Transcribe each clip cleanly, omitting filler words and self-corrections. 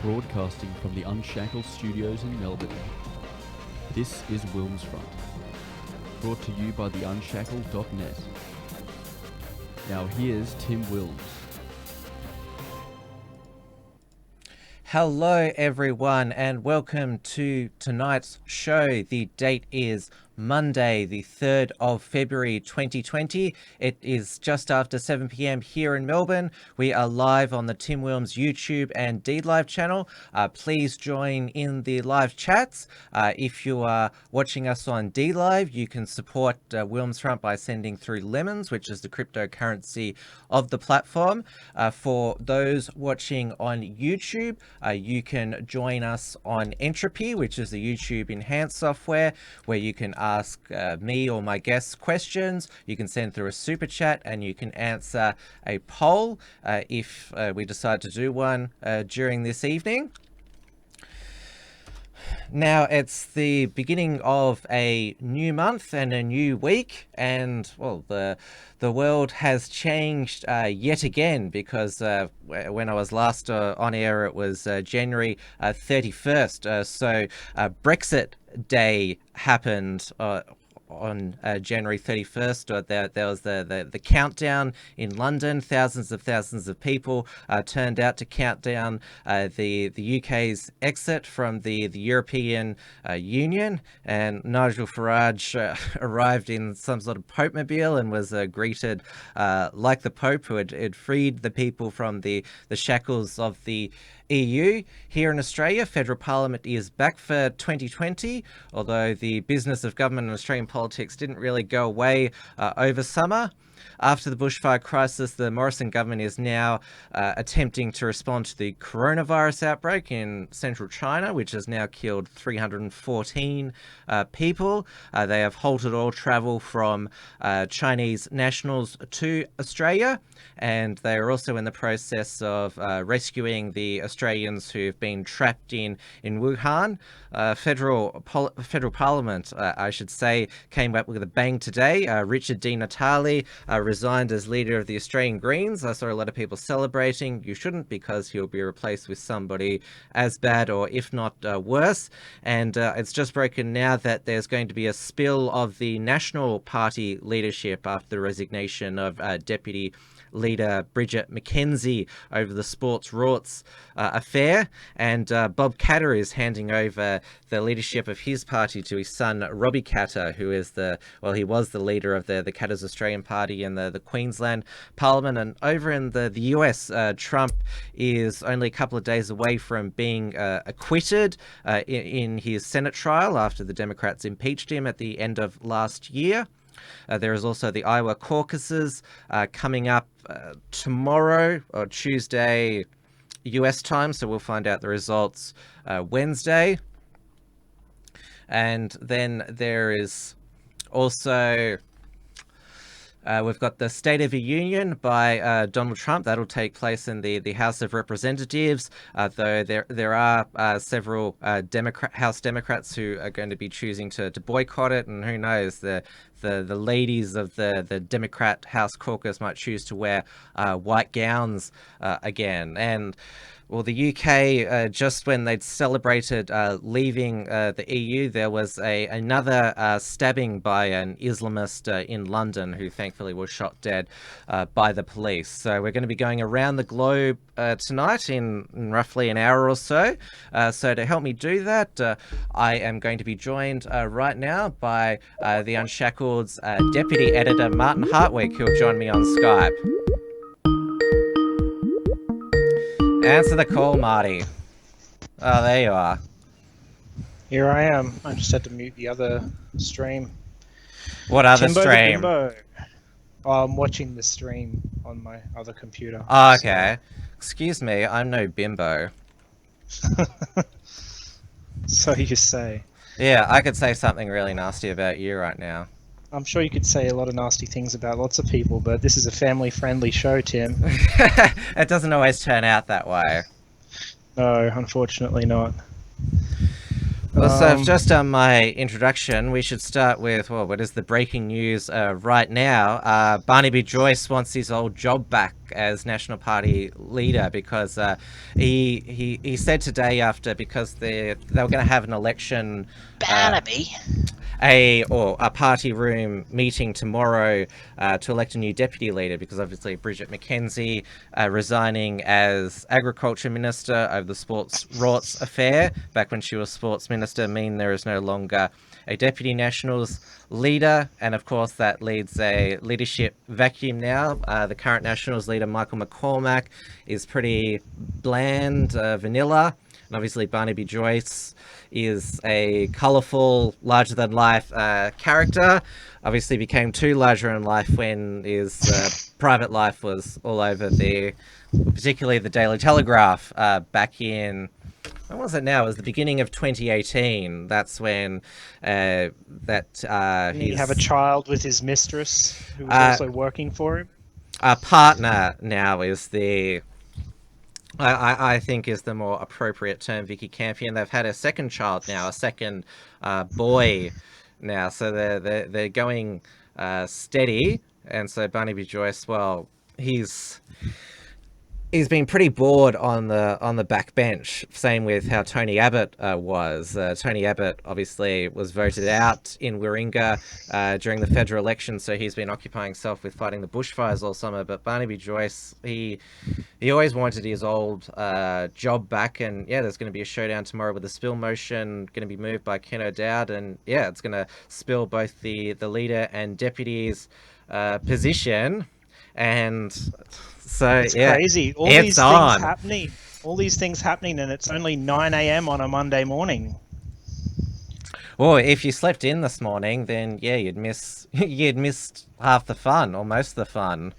Broadcasting from the Unshackled Studios in Melbourne. This is WIlmsFront, brought to you by the Unshackled.net. Now here's Tim Wilms. Hello everyone and welcome to tonight's show. The date is Monday, the 3rd of February 2020. It is just after 7 p.m. here in Melbourne. We are live on the Tim Wilms YouTube and DLive channel. Please join in the live chats. If you are watching us on DLive, you can support WIlmsFront by sending through lemons, which is the cryptocurrency of the platform. For those watching on YouTube, you can join us on Entropy, which is the YouTube enhanced software where you can ask me or my guests questions. You can send through a super chat and you can answer a poll if we decide to do one during this evening. Now it's the beginning of a new month and a new week, and well, the world has changed yet again, because when I was last on air it was January 31st, so Brexit Day happened on January 31st. There was the countdown in London. Thousands of people turned out to count down the UK's exit from the European Union, and Nigel Farage arrived in some sort of Pope-mobile and was greeted like the Pope, who had freed the people from the shackles of the EU. Here in Australia, federal parliament is back for 2020, although the business of government and Australian politics didn't really go away over summer. After the bushfire crisis, the Morrison Government is now attempting to respond to the coronavirus outbreak in central China, which has now killed 314 people. They have halted all travel from Chinese nationals to Australia, and they are also in the process of rescuing the Australians who have been trapped in Wuhan. Federal Parliament, I should say, came up with a bang today. Richard Di Natale resigned as leader of the Australian Greens. I saw a lot of people celebrating. You shouldn't, because he'll be replaced with somebody as bad, or if not worse. And it's just broken now that there's going to be a spill of the National Party leadership after the resignation of Deputy Leader Bridget McKenzie over the sports rorts affair, and Bob Katter is handing over the leadership of his party to his son Robbie Katter, who is he was the leader of the Katter's Australian Party in the Queensland Parliament. And over in the US, Trump is only a couple of days away from being acquitted in his Senate trial after the Democrats impeached him at the end of last year. There is also the Iowa caucuses coming up tomorrow, or Tuesday US time, so we'll find out the results Wednesday. And then there is also we've got the State of the Union by Donald Trump. That'll take place in the House of Representatives, though there are several House Democrats who are going to be choosing to boycott it, and who knows, the ladies of the Democrat House caucus might choose to wear white gowns again. And Well, the UK, just when they'd celebrated leaving the EU, there was another stabbing by an Islamist in London who thankfully was shot dead by the police. So we're going to be going around the globe tonight in roughly an hour or so. So to help me do that, I am going to be joined right now by the Unshackled's Deputy Editor, Martin Hartwig, who'll join me on Skype. Answer the call, Marty. Oh, there you are. Here I am. I just had to mute the other stream. What other Timbo stream? The Bimbo. Oh, I'm watching the stream on my other computer. Oh, okay. Excuse me, I'm no bimbo. So you say. Yeah, I could say something really nasty about you right now. I'm sure you could say a lot of nasty things about lots of people, but this is a family-friendly show, Tim. It doesn't always turn out that way. No, unfortunately not. Well, so I've just done my introduction. We should start with, well, what is the breaking news right now? Barnaby Joyce wants his old job back as National Party leader because he said today because they were going to have an election. Barnaby. A party room meeting tomorrow to elect a new deputy leader because obviously Bridget McKenzie resigning as agriculture minister over the sports rorts affair back when she was sports minister mean there is no longer a deputy Nationals leader, and of course that leads a leadership vacuum now. The current Nationals leader Michael McCormack is pretty bland, vanilla, and obviously Barnaby Joyce is a colourful, larger-than-life character. Obviously became too larger-than-life when his private life was all over particularly the Daily Telegraph back in, when was it now? It was the beginning of 2018. That's when he have a child with his mistress, who was also working for him. Our partner now is I think is the more appropriate term, Vicky Campion. They've had a second child now, a second boy now, so they're going steady. And so Barnaby Joyce, well, he's been pretty bored on the backbench. Same with how Tony Abbott was. Tony Abbott obviously was voted out in Warringah during the federal election, so he's been occupying himself with fighting the bushfires all summer. But Barnaby Joyce, he always wanted his old job back, and yeah, there's going to be a showdown tomorrow with the spill motion going to be moved by Ken O'Dowd, and yeah, it's going to spill both the leader and deputy's position, and so it's yeah, crazy. All these things happening, and it's only 9 a.m. on a Monday morning. Well, if you slept in this morning, then yeah, you'd missed half the fun, or most of the fun.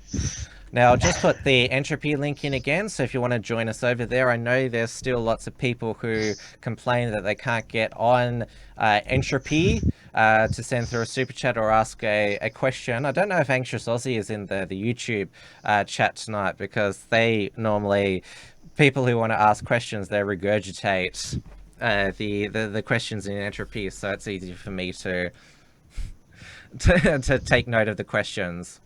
Now, I'll just put the Entropy link in again, so if you want to join us over there, I know there's still lots of people who complain that they can't get on Entropy to send through a super chat or ask a question. I don't know if Anxious Aussie is in the YouTube chat tonight, because they normally, people who want to ask questions, they regurgitate the questions in Entropy, so it's easy for me to take note of the questions.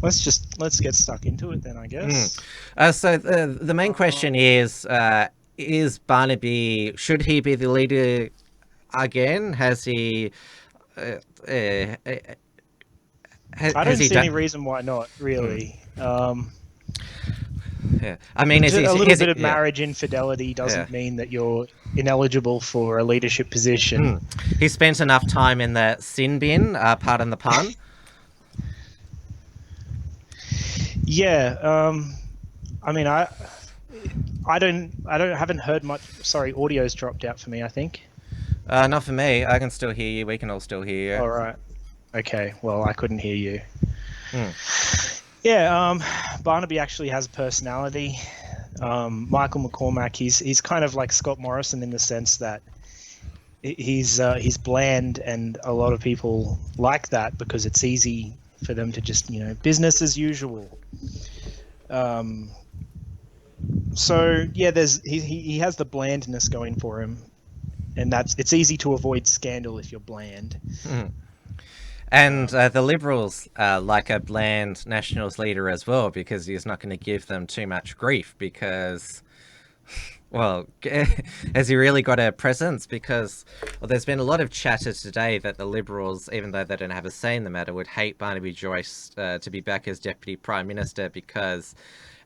Let's get stuck into it then, I guess. So the main question is Barnaby, should he be the leader again? Has he I don't see any reason why not, really. Yeah. I mean, a little bit of marriage infidelity doesn't mean that you're ineligible for a leadership position. He spent enough time in the sin bin, pardon the pun. Yeah, I mean, I haven't heard much. Sorry, audio's dropped out for me, I think. Not for me. I can still hear you. We can all still hear you. All right. Okay. Well, I couldn't hear you. Yeah, Barnaby actually has a personality. Michael McCormack, he's kind of like Scott Morrison in the sense that he's bland, and a lot of people like that because it's easy for them to just, business as usual. So yeah, he has the blandness going for him, and it's easy to avoid scandal if you're bland. And the Liberals like a bland Nationals leader as well, because he's not going to give them too much grief because, well, has he really got a presence? Because there's been a lot of chatter today that the Liberals, even though they don't have a say in the matter, would hate Barnaby Joyce to be back as Deputy Prime Minister because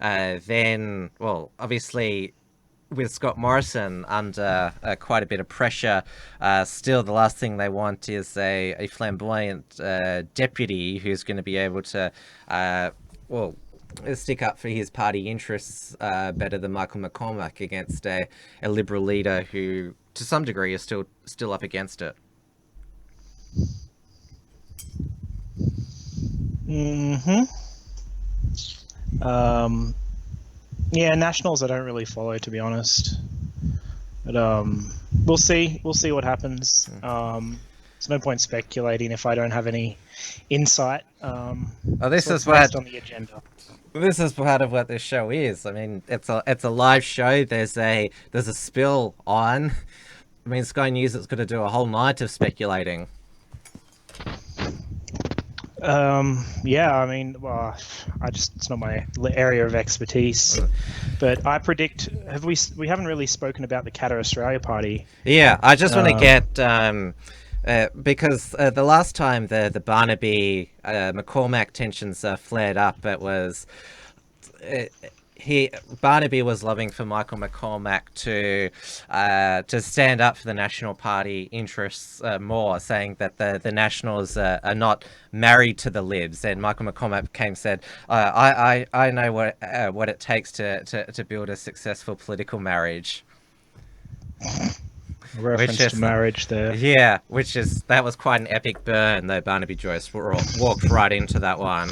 then, well, obviously, with Scott Morrison under quite a bit of pressure, still the last thing they want is a flamboyant deputy who's going to be able to, well, stick up for his party interests better than Michael McCormack against a Liberal leader who, to some degree, is still up against it. Yeah, Nationals I don't really follow, to be honest. But we'll see. We'll see what happens. There's no point speculating if I don't have any insight. This is based on the agenda. This is part of what this show is. I mean, it's a live show. There's a spill on. I mean, Sky News is going to do a whole night of speculating. Yeah, I mean, well, it's not my area of expertise, but I predict, we haven't really spoken about the Katter Australia Party. Yeah, I just want to get, because the last time the Barnaby McCormack tensions flared up, it was, Barnaby was lobbying for Michael McCormack to stand up for the National Party interests more, saying that the Nationals are not married to the Libs, and Michael McCormack came and said, I know what it takes to build a successful political marriage. Reference to marriage there. Yeah, that was quite an epic burn, though. Barnaby Joyce walked right into that one.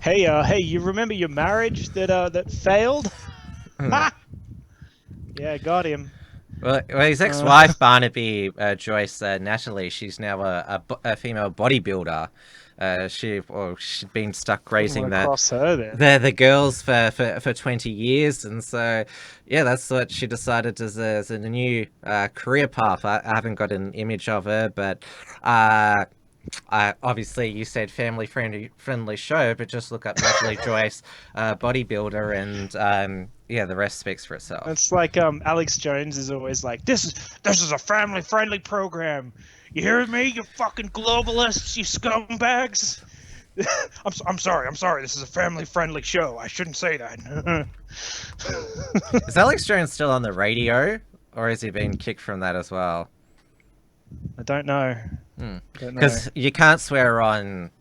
Hey, you remember your marriage that failed? Yeah, got him. Well, his ex-wife, Barnaby Joyce Natalie, she's now a female bodybuilder. She'd been stuck grazing the girls for 20 years, and so yeah, that's what she decided as a new career path. I haven't got an image of her, but obviously you said family friendly show, but just look up Natalie Joyce, bodybuilder, and yeah, the rest speaks for itself. It's like Alex Jones is always like, this is a family friendly program. You hear me, you fucking globalists, you scumbags? I'm sorry. This is a family-friendly show. I shouldn't say that. Is Alex Jones still on the radio, or has he been kicked from that as well? I don't know. Because you can't swear on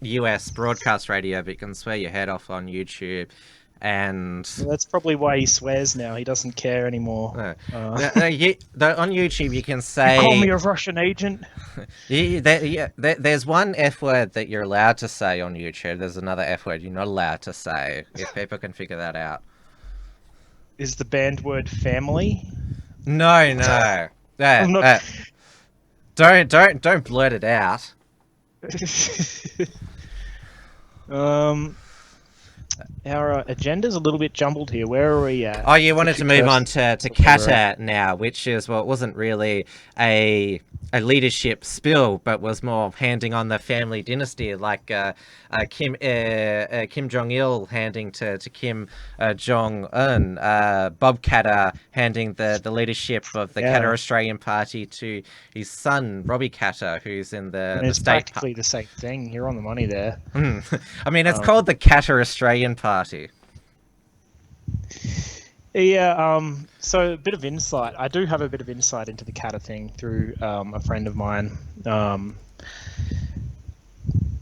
US broadcast radio, but you can swear your head off on YouTube. And well, that's probably why he swears now. He doesn't care anymore. On YouTube, you can say, you call me a Russian agent. There's one F word that you're allowed to say on YouTube. There's another F word you're not allowed to say. If people can figure that out. Is the banned word family? No. Don't blurt it out. Our agenda's a little bit jumbled here. Where are we at? Oh, you wanted to move on to Katter now, which is, well, it wasn't really a leadership spill, but was more handing on the family dynasty, like Kim Jong-il handing to Kim Jong-un, Bob Katter handing the leadership of the Katter Australian Party to his son, Robbie Katter, who's in the it's state... practically the same thing. You're on the money there. I mean, it's called the Katter Australian Party. Yeah, so a bit of insight. I do have a bit of insight into the Katter thing through a friend of mine.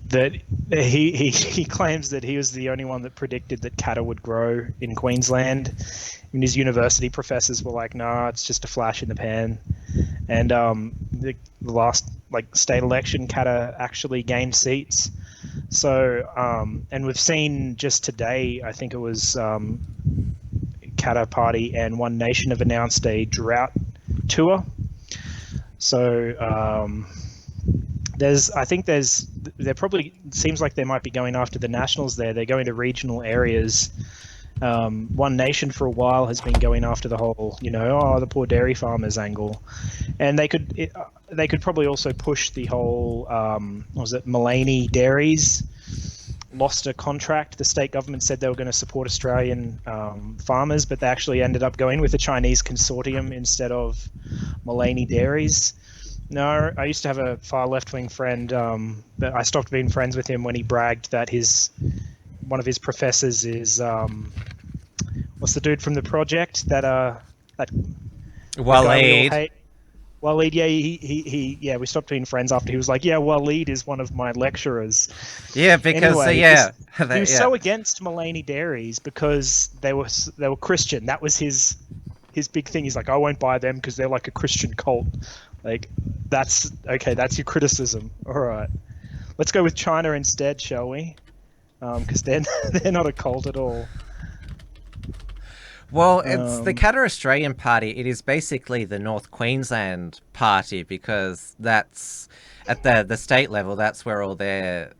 That he claims that he was the only one that predicted that Katter would grow in Queensland. And his university professors were like, "Nah, it's just a flash in the pan." And the last state election, Katter actually gained seats. So, and we've seen just today, I think it was Katter Party and One Nation have announced a drought tour. So there probably seems like they might be going after the Nationals there. They're going to regional areas One Nation for a while has been going after the whole, the poor dairy farmers angle, and they could probably also push the whole, Mullaney Dairies lost a contract. The state government said they were going to support Australian farmers, but they actually ended up going with the Chinese consortium instead of Mullaney Dairies. No, I used to have a far left-wing friend, but I stopped being friends with him when he bragged that one of his professors is what's the dude from the project that Waleed. Waleed, yeah, we stopped being friends after he was like, yeah, Waleed is one of my lecturers. Yeah, because anyway, he was so against Mullaney Dairies because they were Christian. That was his big thing. He's like, I won't buy them because they're like a Christian cult. Like, that's your criticism. All right, let's go with China instead, shall we? Because they're not a cult at all. Well, it's the Katter Australian Party. It is basically the North Queensland Party because that's at the state level. That's where all their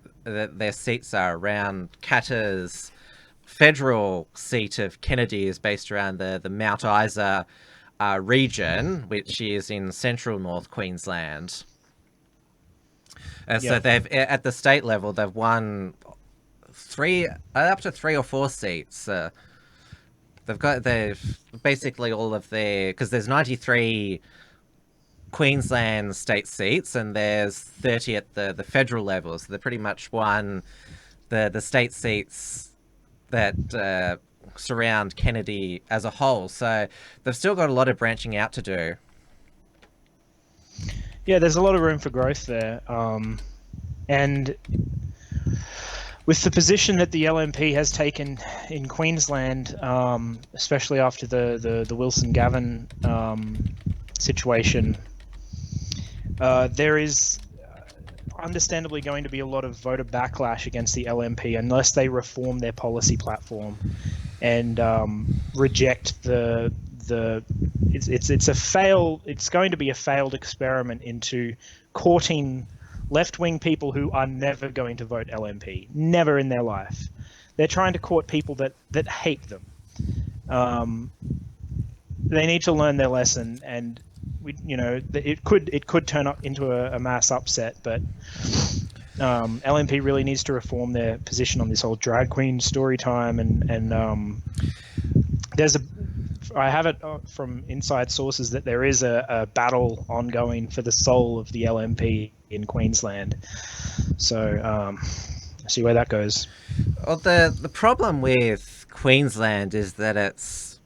seats are. Around Katter's federal seat of Kennedy is based around the Mount Isa region, which is in central North Queensland. So they've at the state level they've won up to 3 or 4 seats. They've basically all of their, because there's 93 Queensland state seats and there's 30 at the federal level, so they pretty much won the state seats that surround Kennedy as a whole. So they've still got a lot of branching out to do. Yeah, there's a lot of room for growth there, and with the position that the LNP has taken in Queensland, especially after the Wilson Gavin situation, there is understandably going to be a lot of voter backlash against the LNP unless they reform their policy platform and reject it's going to be a failed experiment into courting left-wing people who are never going to vote LNP, never in their life. They're trying to court people that hate them. They need to learn their lesson, and it could turn up into a mass upset. But LNP really needs to reform their position on this whole drag queen story time, and I have it from inside sources that there is a battle ongoing for the soul of the LNP in Queensland. So see where that goes. Well, the problem with Queensland is that it's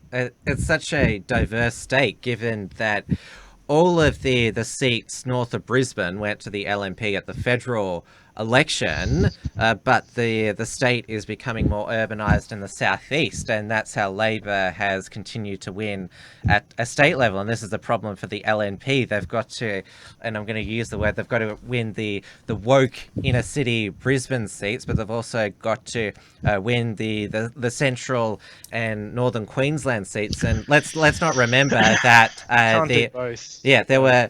such a diverse state, given that all of the seats north of Brisbane went to the LNP at the federal election, but the state is becoming more urbanised in the southeast, and that's how Labor has continued to win at a state level. And this is the problem for the LNP. They've got to, and I'm going to use the word, they've got to win the woke inner city Brisbane seats, but they've also got to win the central and northern Queensland seats. And let's not remember that do both. Yeah, there were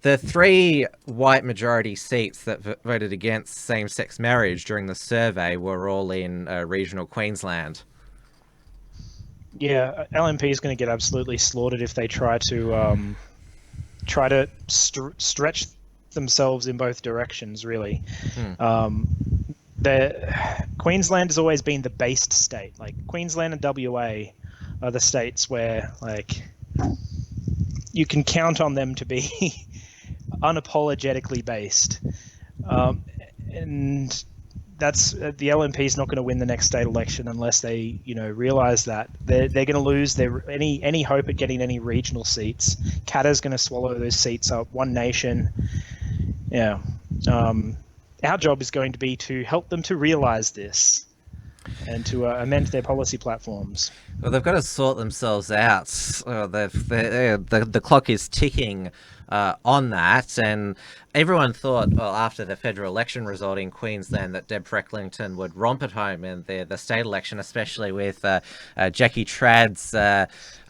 the 3 white majority seats that voted against same-sex marriage during the survey were all in regional Queensland. Yeah, LNP is going to get absolutely slaughtered if they try to stretch themselves in both directions, really. Queensland has always been the based state. Like, Queensland and WA are the states where, like, you can count on them to be unapologetically based, and that's the LNP is not going to win the next state election unless they realize that they're going to lose any hope at getting any regional seats. Katter's going to swallow those seats up. One Nation, our job is going to be to help them to realize this and to amend their policy platforms. Well, they've got to sort themselves out. The clock is ticking on that, and everyone thought, well, after the federal election result in Queensland, that Deb Frecklington would romp at home in the state election, especially with Jackie Trad's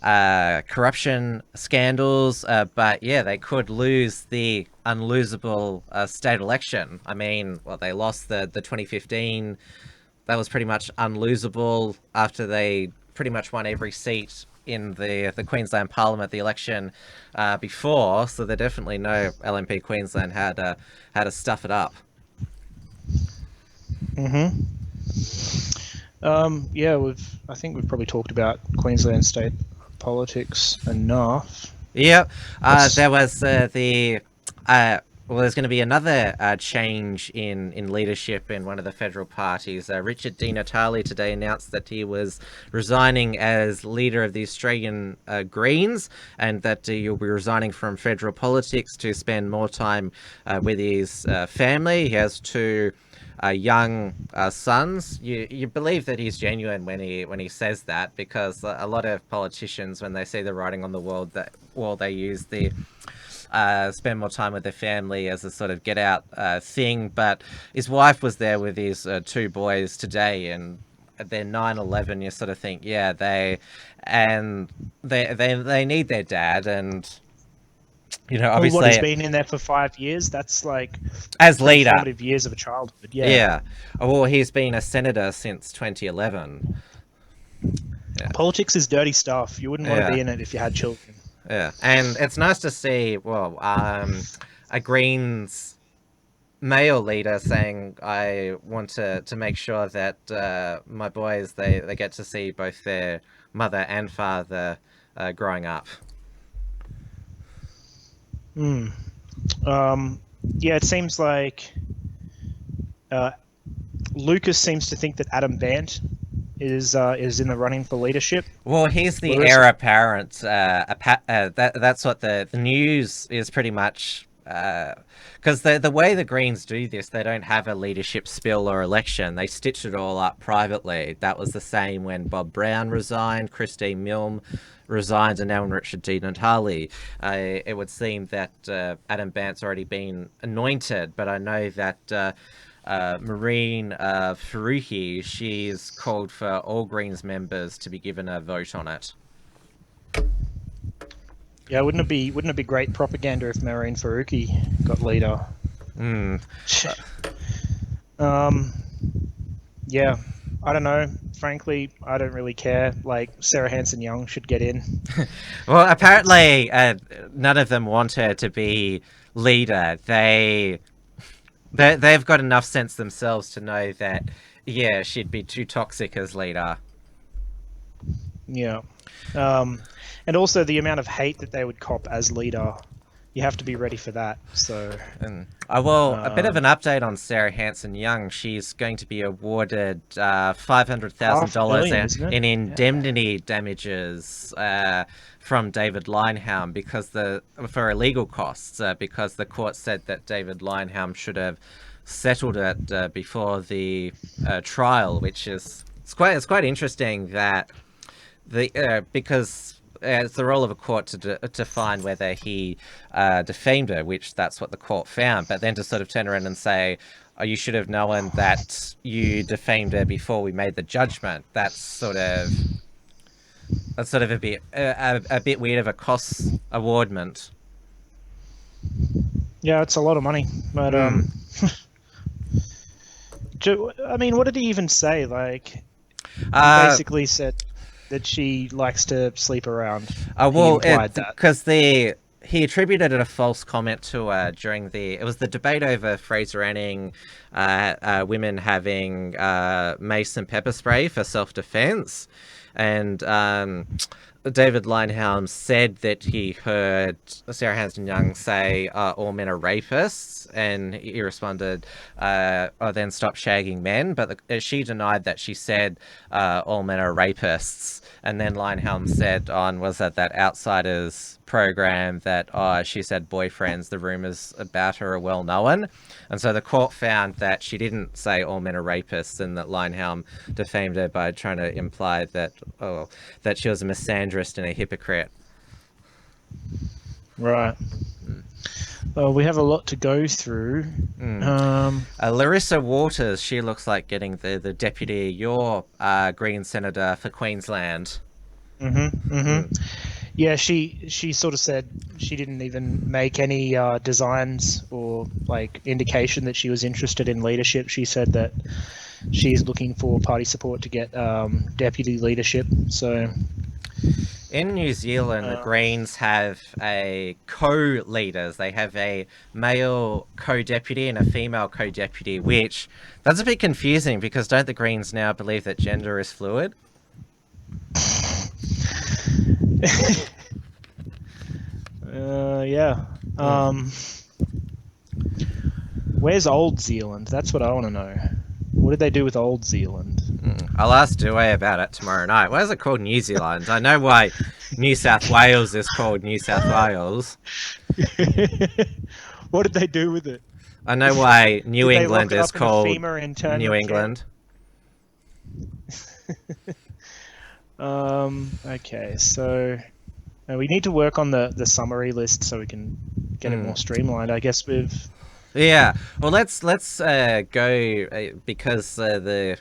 corruption scandals. But yeah, they could lose the unlosable state election. I mean, well, they lost the 2015 was pretty much unlosable after they pretty much won every seat in the Queensland Parliament, the election before. So they definitely know LNP Queensland had to stuff it up. Yeah, I think we've probably talked about Queensland state politics enough. Yep. There was there's going to be another change in leadership in one of the federal parties. Richard Di Natale today announced that he was resigning as leader of the Australian Greens, and that he'll be resigning from federal politics to spend more time with his family. He has two young sons. You believe that he's genuine when he says that, because a lot of politicians, when they see the writing on the wall, they use the spend more time with their family as a sort of get out thing. But his wife was there with his two boys today, and they're 9-11. You sort of think, yeah, they need their dad, and obviously, what, he's been in there for 5 years. That's like as leader, formative years of a childhood. Yeah. Well, he's been a senator since 2011. Yeah. Politics is dirty stuff. You wouldn't want to be in it if you had children. Yeah, and it's nice to see, a Greens male leader saying, I want to make sure that my boys, they get to see both their mother and father growing up. Yeah, it seems like Lucas sems to think that Adam Bant is in the running for leadership. Well, he's the heir apparent. That's what the news is pretty much. Because the way the Greens do this, they don't have a leadership spill or election. They stitch it all up privately. That was the same when Bob Brown resigned, Christine Milne resigned, and now when Richard Di Natale. It would seem that Adam Bant's already been anointed, but I know that Marine Faruqi, she's called for all Greens members to be given a vote on it. Yeah, wouldn't it be great propaganda if Marine Faruqi got leader? Yeah, I don't know. Frankly, I don't really care. Like, Sarah Hanson-Young should get in. Well, apparently, none of them want her to be leader. They've got enough sense themselves to know that, yeah, she'd be too toxic as leader. Yeah. And also the amount of hate that they would cop as leader, you have to be ready for that. So, a bit of an update on Sarah Hanson-Young. She's going to be awarded $500,000 in indemnity damages from David Linehelm for illegal costs, because the court said that David Linehelm should have settled it before the trial, which is quite interesting that because. It's the role of a court to find whether he defamed her, which that's what the court found. But then to sort of turn around and say, "Oh, you should have known that you defamed her before we made the judgment." That's sort of a bit weird of a cost awardment. Yeah, it's a lot of money, but I mean, what did he even say? Like, he basically said that she likes to sleep around. Because he attributed a false comment to her during it was the debate over Fraser Anning, women having mace and pepper spray for self-defense, and David Linehelm said that he heard Sarah Hanson-Young say all men are rapists, and he responded, then stop shagging men. But she denied that she said all men are rapists. And then Linehelm said was that Outsiders program that she said boyfriends, the rumours about her are well known. And so the court found that she didn't say all men are rapists, and that Linehelm defamed her by trying to imply that she was a misandrist and a hypocrite. Right. Well, we have a lot to go through. Larissa Waters, she looks like getting the deputy, your Green Senator for Queensland. Yeah, she sort of said she didn't even make any designs or like indication that she was interested in leadership. She said that she's looking for party support to get deputy leadership. So in New Zealand, the Greens have a co-leaders. They have a male co-deputy and a female co-deputy, which that's a bit confusing because don't the Greens now believe that gender is fluid? Yeah. Where's Old Zealand? That's what I want to know. What did they do with Old Zealand? I'll ask Dewey about it tomorrow night. Why is it called New Zealand? I know why New South Wales is called New South Wales. What did they do with it? I know why New Did England is called New England. England. Okay, so we need to work on the summary list so we can get it more streamlined. I guess with Yeah, well, let's go because the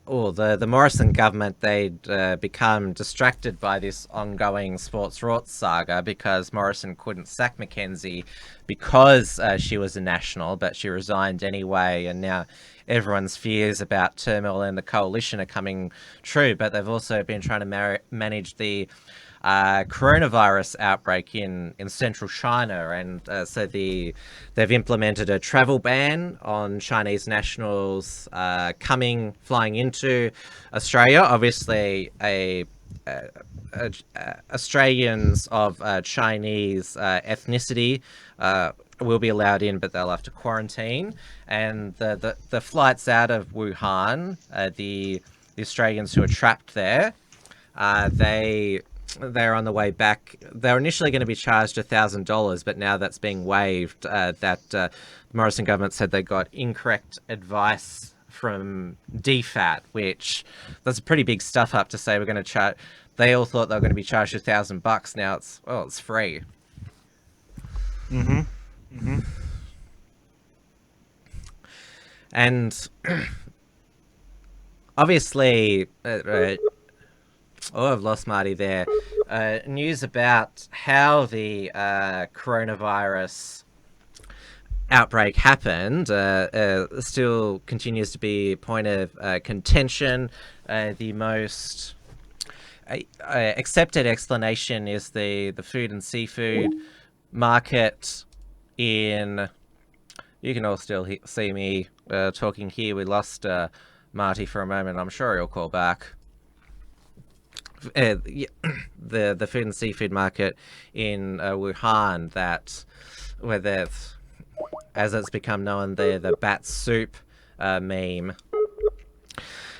Morrison government, they'd become distracted by this ongoing sports rorts saga because Morrison couldn't sack McKenzie because she was a national, but she resigned anyway, and now everyone's fears about turmoil in the coalition are coming true. But they've also been trying to manage the coronavirus outbreak in central China, and so they've implemented a travel ban on Chinese nationals flying into Australia. Obviously, Australians of Chinese ethnicity will be allowed in, but they'll have to quarantine. And the flights out of Wuhan, the Australians who are trapped there, they're on the way back. They're initially going to be charged $1,000, but now that's being waived. The Morrison government said they got incorrect advice from DFAT, which that's a pretty big stuff up to say we're going to charge. They all thought they were going to be charged $1,000. Now it's free. And obviously, I've lost Marty there. News about how the coronavirus outbreak happened still continues to be a point of contention. The most accepted explanation is the food and seafood market in... You can all still see me talking here. We lost Marty for a moment. I'm sure he'll call back. The food and seafood market in Wuhan, where as it's become known, the bat soup meme.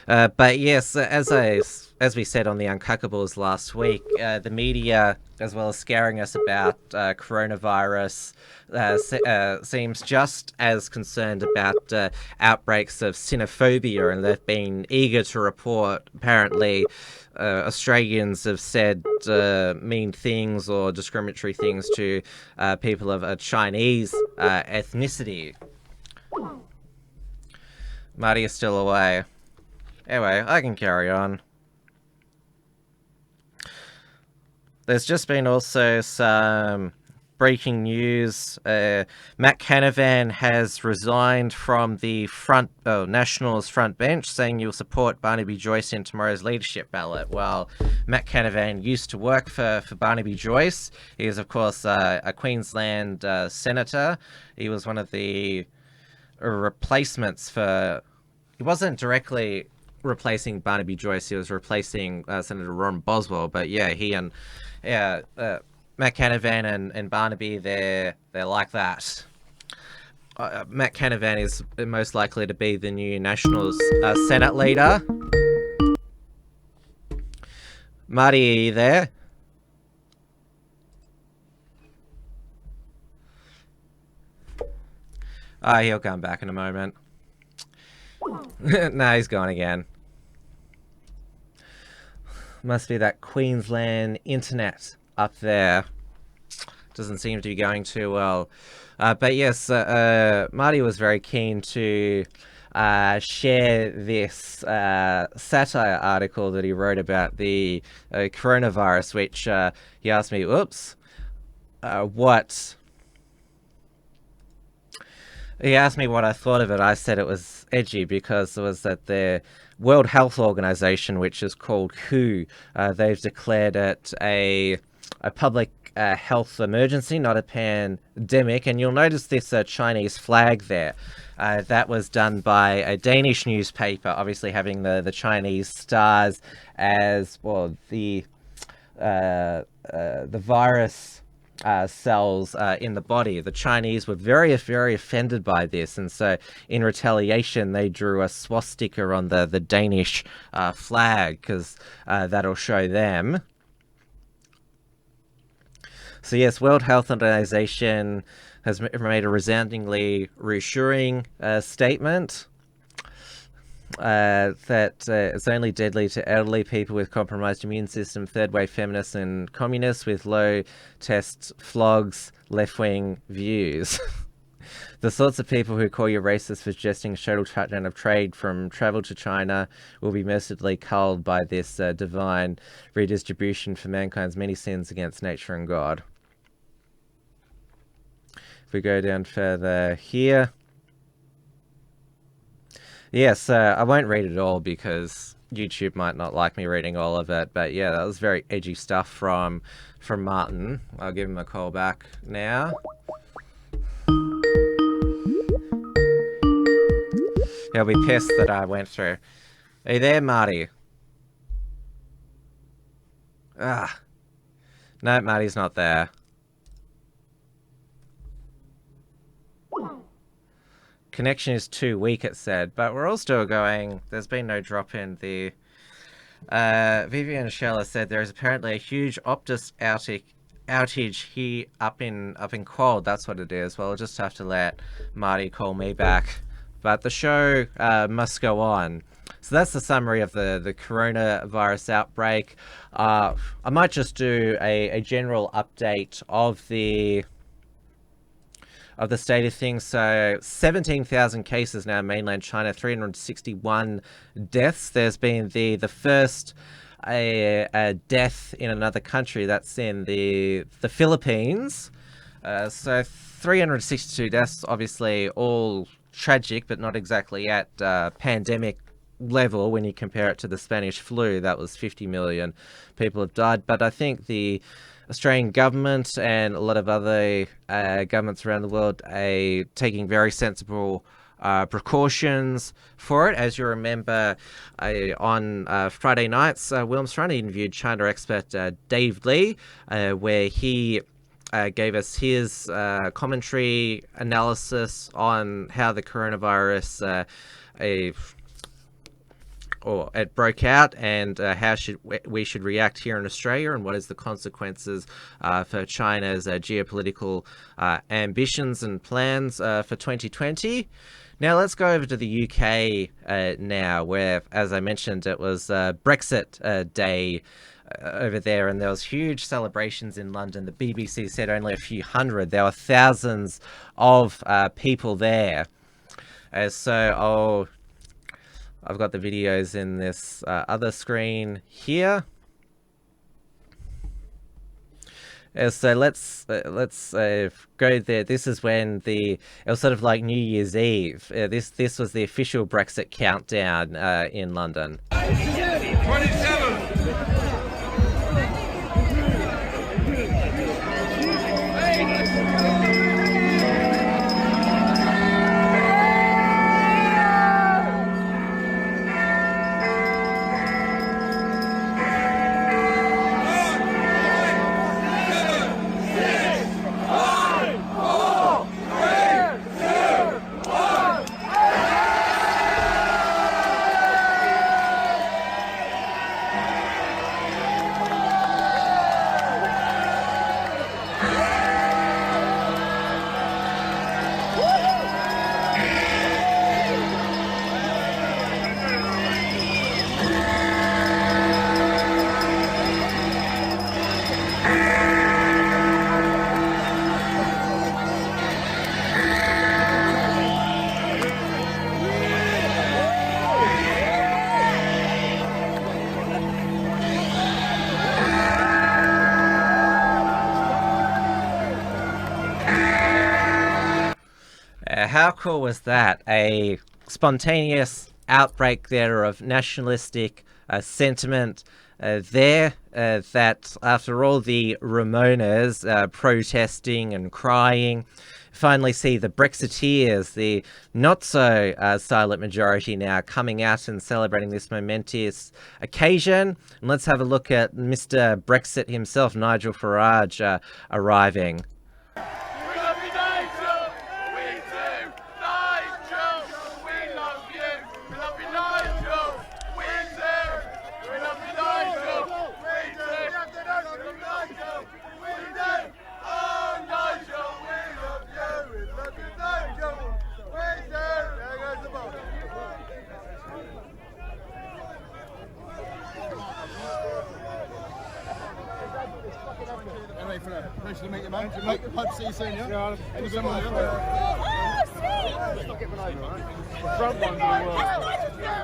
But yes, as we said on the Uncockables last week, the media, as well as scaring us about coronavirus, seems just as concerned about outbreaks of xenophobia, and they've been eager to report. Apparently, Australians have said mean things or discriminatory things to people of a Chinese ethnicity. Marty is still away. Anyway, I can carry on. There's just been also some breaking news. Matt Canavan has resigned from the Nationals front bench, saying you'll support Barnaby Joyce in tomorrow's leadership ballot. Well, Matt Canavan used to work for Barnaby Joyce. He is, of course, a Queensland senator. He was one of the replacements for... He wasn't directly replacing Barnaby Joyce. He was replacing Senator Ron Boswell. But yeah, he and Matt Canavan and Barnaby, they're like that. Matt Canavan is most likely to be the new Nationals Senate leader. Marty, are you there? He'll come back in a moment. No, he's gone again. Must be that Queensland internet up there. Doesn't seem to be going too well. But yes, Marty was very keen to share this satire article that he wrote about the coronavirus, which he asked me, He asked me what I thought of it. I said it was edgy because it was at the World Health Organization, which is called WHO. They've declared it a public health emergency, not a pandemic. And you'll notice this Chinese flag there. That was done by a Danish newspaper, obviously having the Chinese stars as, well, the virus cells in the body. The Chinese were very, very offended by this, and so in retaliation they drew a swastika on the Danish flag, because that'll show them. So yes, World Health Organization has made a resoundingly reassuring statement that it's only deadly to elderly people with compromised immune system, third-wave feminists and communists with low test flogs, left-wing views. The sorts of people who call you racist for suggesting a total shutdown of trade from travel to China will be mercifully culled by this divine redistribution for mankind's many sins against nature and God. If we go down further here. Yes, I won't read it all because YouTube might not like me reading all of it. But yeah, that was very edgy stuff from Martin. I'll give him a call back now. He'll be pissed that I went through. Are you there, Marty? No, Marty's not there. Connection is too weak, it said, but we're all still going. There's been no drop in the... Vivian Scheller said there is apparently a huge Optus outage here up in Quad. That's what it is. Well, I'll just have to let Marty call me back. But the show must go on. So that's the summary of the coronavirus outbreak. I might just do a general update of the state of things. So 17,000 cases now in mainland China, 361 deaths. There's been the first a death in another country, that's in the Philippines. So 362 deaths, obviously all tragic, but not exactly at pandemic level when you compare it to the Spanish flu. That was 50 million people have died. But I think the Australian government and a lot of other governments around the world are taking very sensible precautions for it. As you remember, on Friday nights, WIlmsFront interviewed China expert Dave Lee, where he gave us his commentary analysis on how the coronavirus it broke out and how we should react here in Australia, and what is the consequences for China's geopolitical ambitions and plans for 2020. Now let's go over to the UK now, where, as I mentioned, it was Brexit Day over there, and there was huge celebrations in London. The BBC said only a few hundred. There were thousands of people there. So I've got the videos in this other screen here. So let's go there. This is when it was sort of like New Year's Eve. This was the official Brexit countdown in London. 27. how cool was that? A spontaneous outbreak there of nationalistic sentiment there, that after all the Ramonas protesting and crying, finally see the Brexiteers, the not so silent majority now, coming out and celebrating this momentous occasion. And let's have a look at Mr. Brexit himself, Nigel Farage, arriving. Pleasure to meet you, mate. Hope to see you soon, yeah? Thank you so much. The front one's the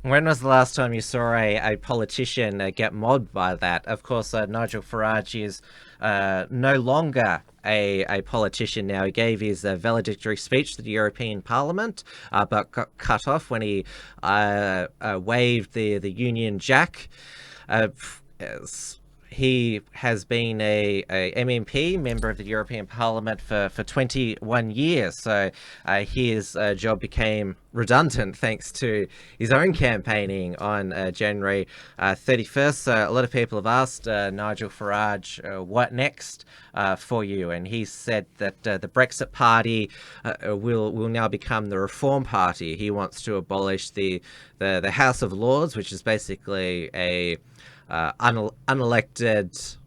When was the last time you saw a politician get mobbed by that? Of course, Nigel Farage is no longer a politician now. He gave his valedictory speech to the European Parliament, but got cut off when he waved the Union Jack. He has been a MMP, member of the European Parliament, for 21 years. So his job became redundant thanks to his own campaigning on January 31st. So a lot of people have asked Nigel Farage, what next for you? And he said that the Brexit Party will now become the Reform Party. He wants to abolish the House of Lords, which is basically a unelected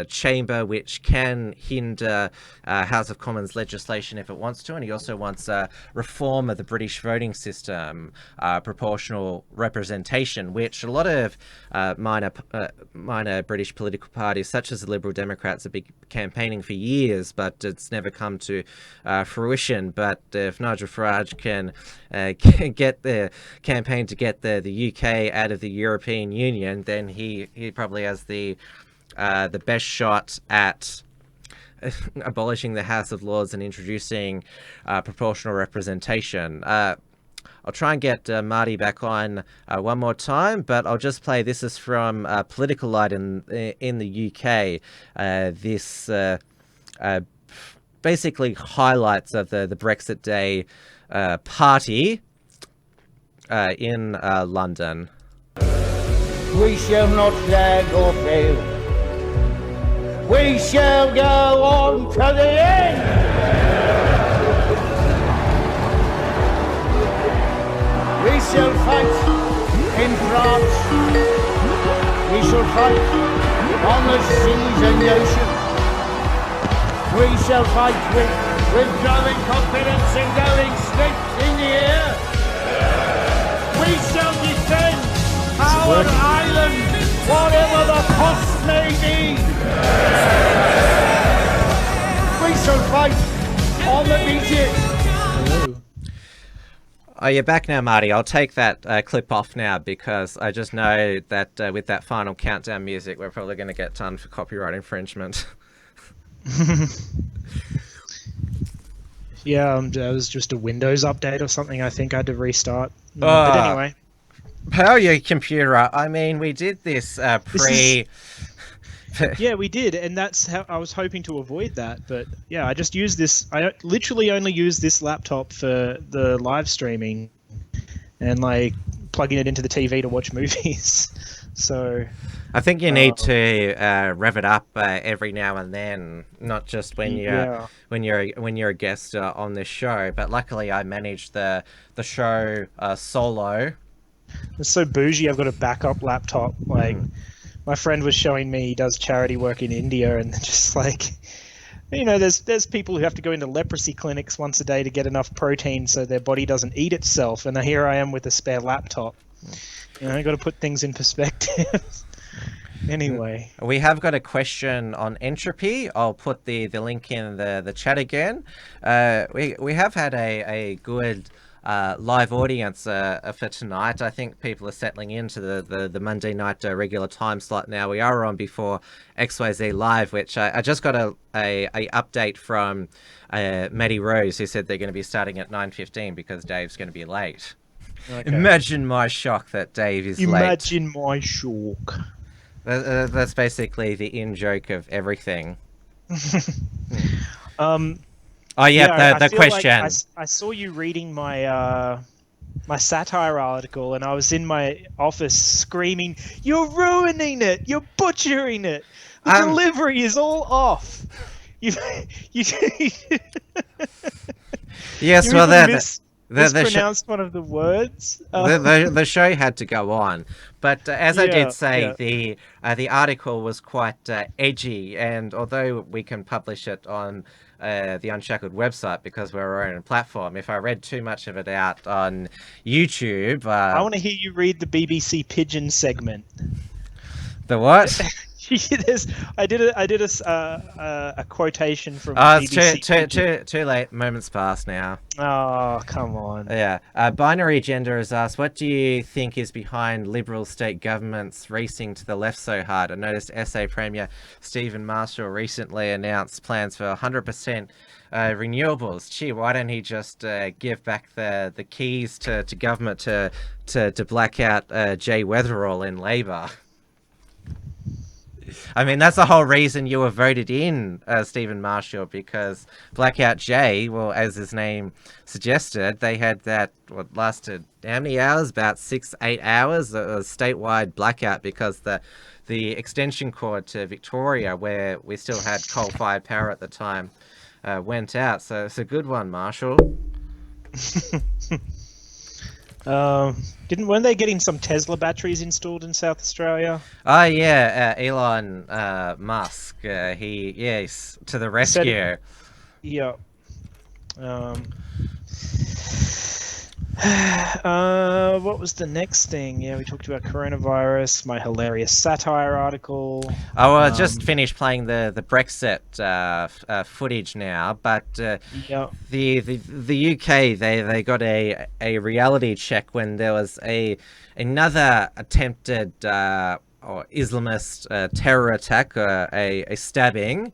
chamber which can hinder House of Commons legislation if it wants to, and he also wants reform of the British voting system, proportional representation, which a lot of minor British political parties, such as the Liberal Democrats, have been campaigning for years, but it's never come to fruition. But if Nigel Farage can get the campaign to get the UK out of the European Union, then he probably has the best shot at abolishing the House of Lords and introducing proportional representation. I'll try and get Marty back on one more time, but I'll just play. This is from Political Light in the UK. This basically highlights of the Brexit Day party in London. We shall not lag or fail. We shall go on to the end. We shall fight in France. We shall fight on the seas and the ocean. We shall fight with growing confidence and going straight in the air. We shall defend our island, whatever the cost may be. We shall fight on the beaches. Oh, you're back now, Marty. I'll take that clip off now because I just know that with that final countdown music, we're probably going to get done for copyright infringement. Yeah, that was just a Windows update or something. I think I had to restart. But anyway. Power your computer up. I mean, we did this pre... Yeah, we did, and that's how I was hoping to avoid that. But yeah, I just use this. I literally only use this laptop for the live streaming and like plugging it into the TV to watch movies. So I think you need to rev it up every now and then, not just when you're a guest on this show. But luckily, I managed the show solo. It's so bougie. I've got a backup laptop. Like my friend was showing me, he does charity work in India, and just like, you know, there's people who have to go into leprosy clinics once a day to get enough protein so their body doesn't eat itself. And here I am with a spare laptop. You know, I got to put things in perspective. Anyway, We have got a question on entropy. I'll put the link in the chat again. We have had a good live audience for tonight. I think people are settling into the Monday night regular time slot now. We are on before XYZ Live, which I just got a update from Maddie Rose, who said they're going to be starting at 9:15 because Dave's going to be late. okay. Imagine my shock that Dave is late. Imagine my shock. That's basically the in-joke of everything. Oh, yeah, the I feel question. like I saw you reading my my satire article, and I was in my office screaming, "You're ruining it! You're butchering it! The delivery is all off." You Yes, you well, even the mispronounced one of the words. the show had to go on, but as I did say, yeah. the article was quite edgy, and although we can publish it on the Unshackled website because we're our own platform, if I read too much of it out on YouTube, I want to hear you read the BBC Pigeon segment. The what? I did a quotation from. Oh, it's BBC too late. Moments past now. Oh, come on. Yeah. Binary Gender has asked, what do you think is behind Liberal state governments racing to the left so hard? I noticed SA Premier Stephen Marshall recently announced plans for 100% renewables. Gee, why don't he just give back the keys to government to black out Jay Weatherall in Labour? I mean, that's the whole reason you were voted in, Stephen Marshall, because Blackout Jay, well, as his name suggested, they had that, what lasted how many hours? About 6-8 hours, a statewide blackout because the extension cord to Victoria, where we still had coal-fired power at the time, went out. So it's a good one, Marshall. Weren't they getting some Tesla batteries installed in South Australia? Oh yeah, Elon Musk. He's to the rescue. Yeah. What was the next thing? Yeah, we talked about coronavirus, my hilarious satire article. Oh, well, I just finished playing the Brexit footage now, but Yeah. the UK they got a reality check when there was another attempted or Islamist terror attack, a stabbing.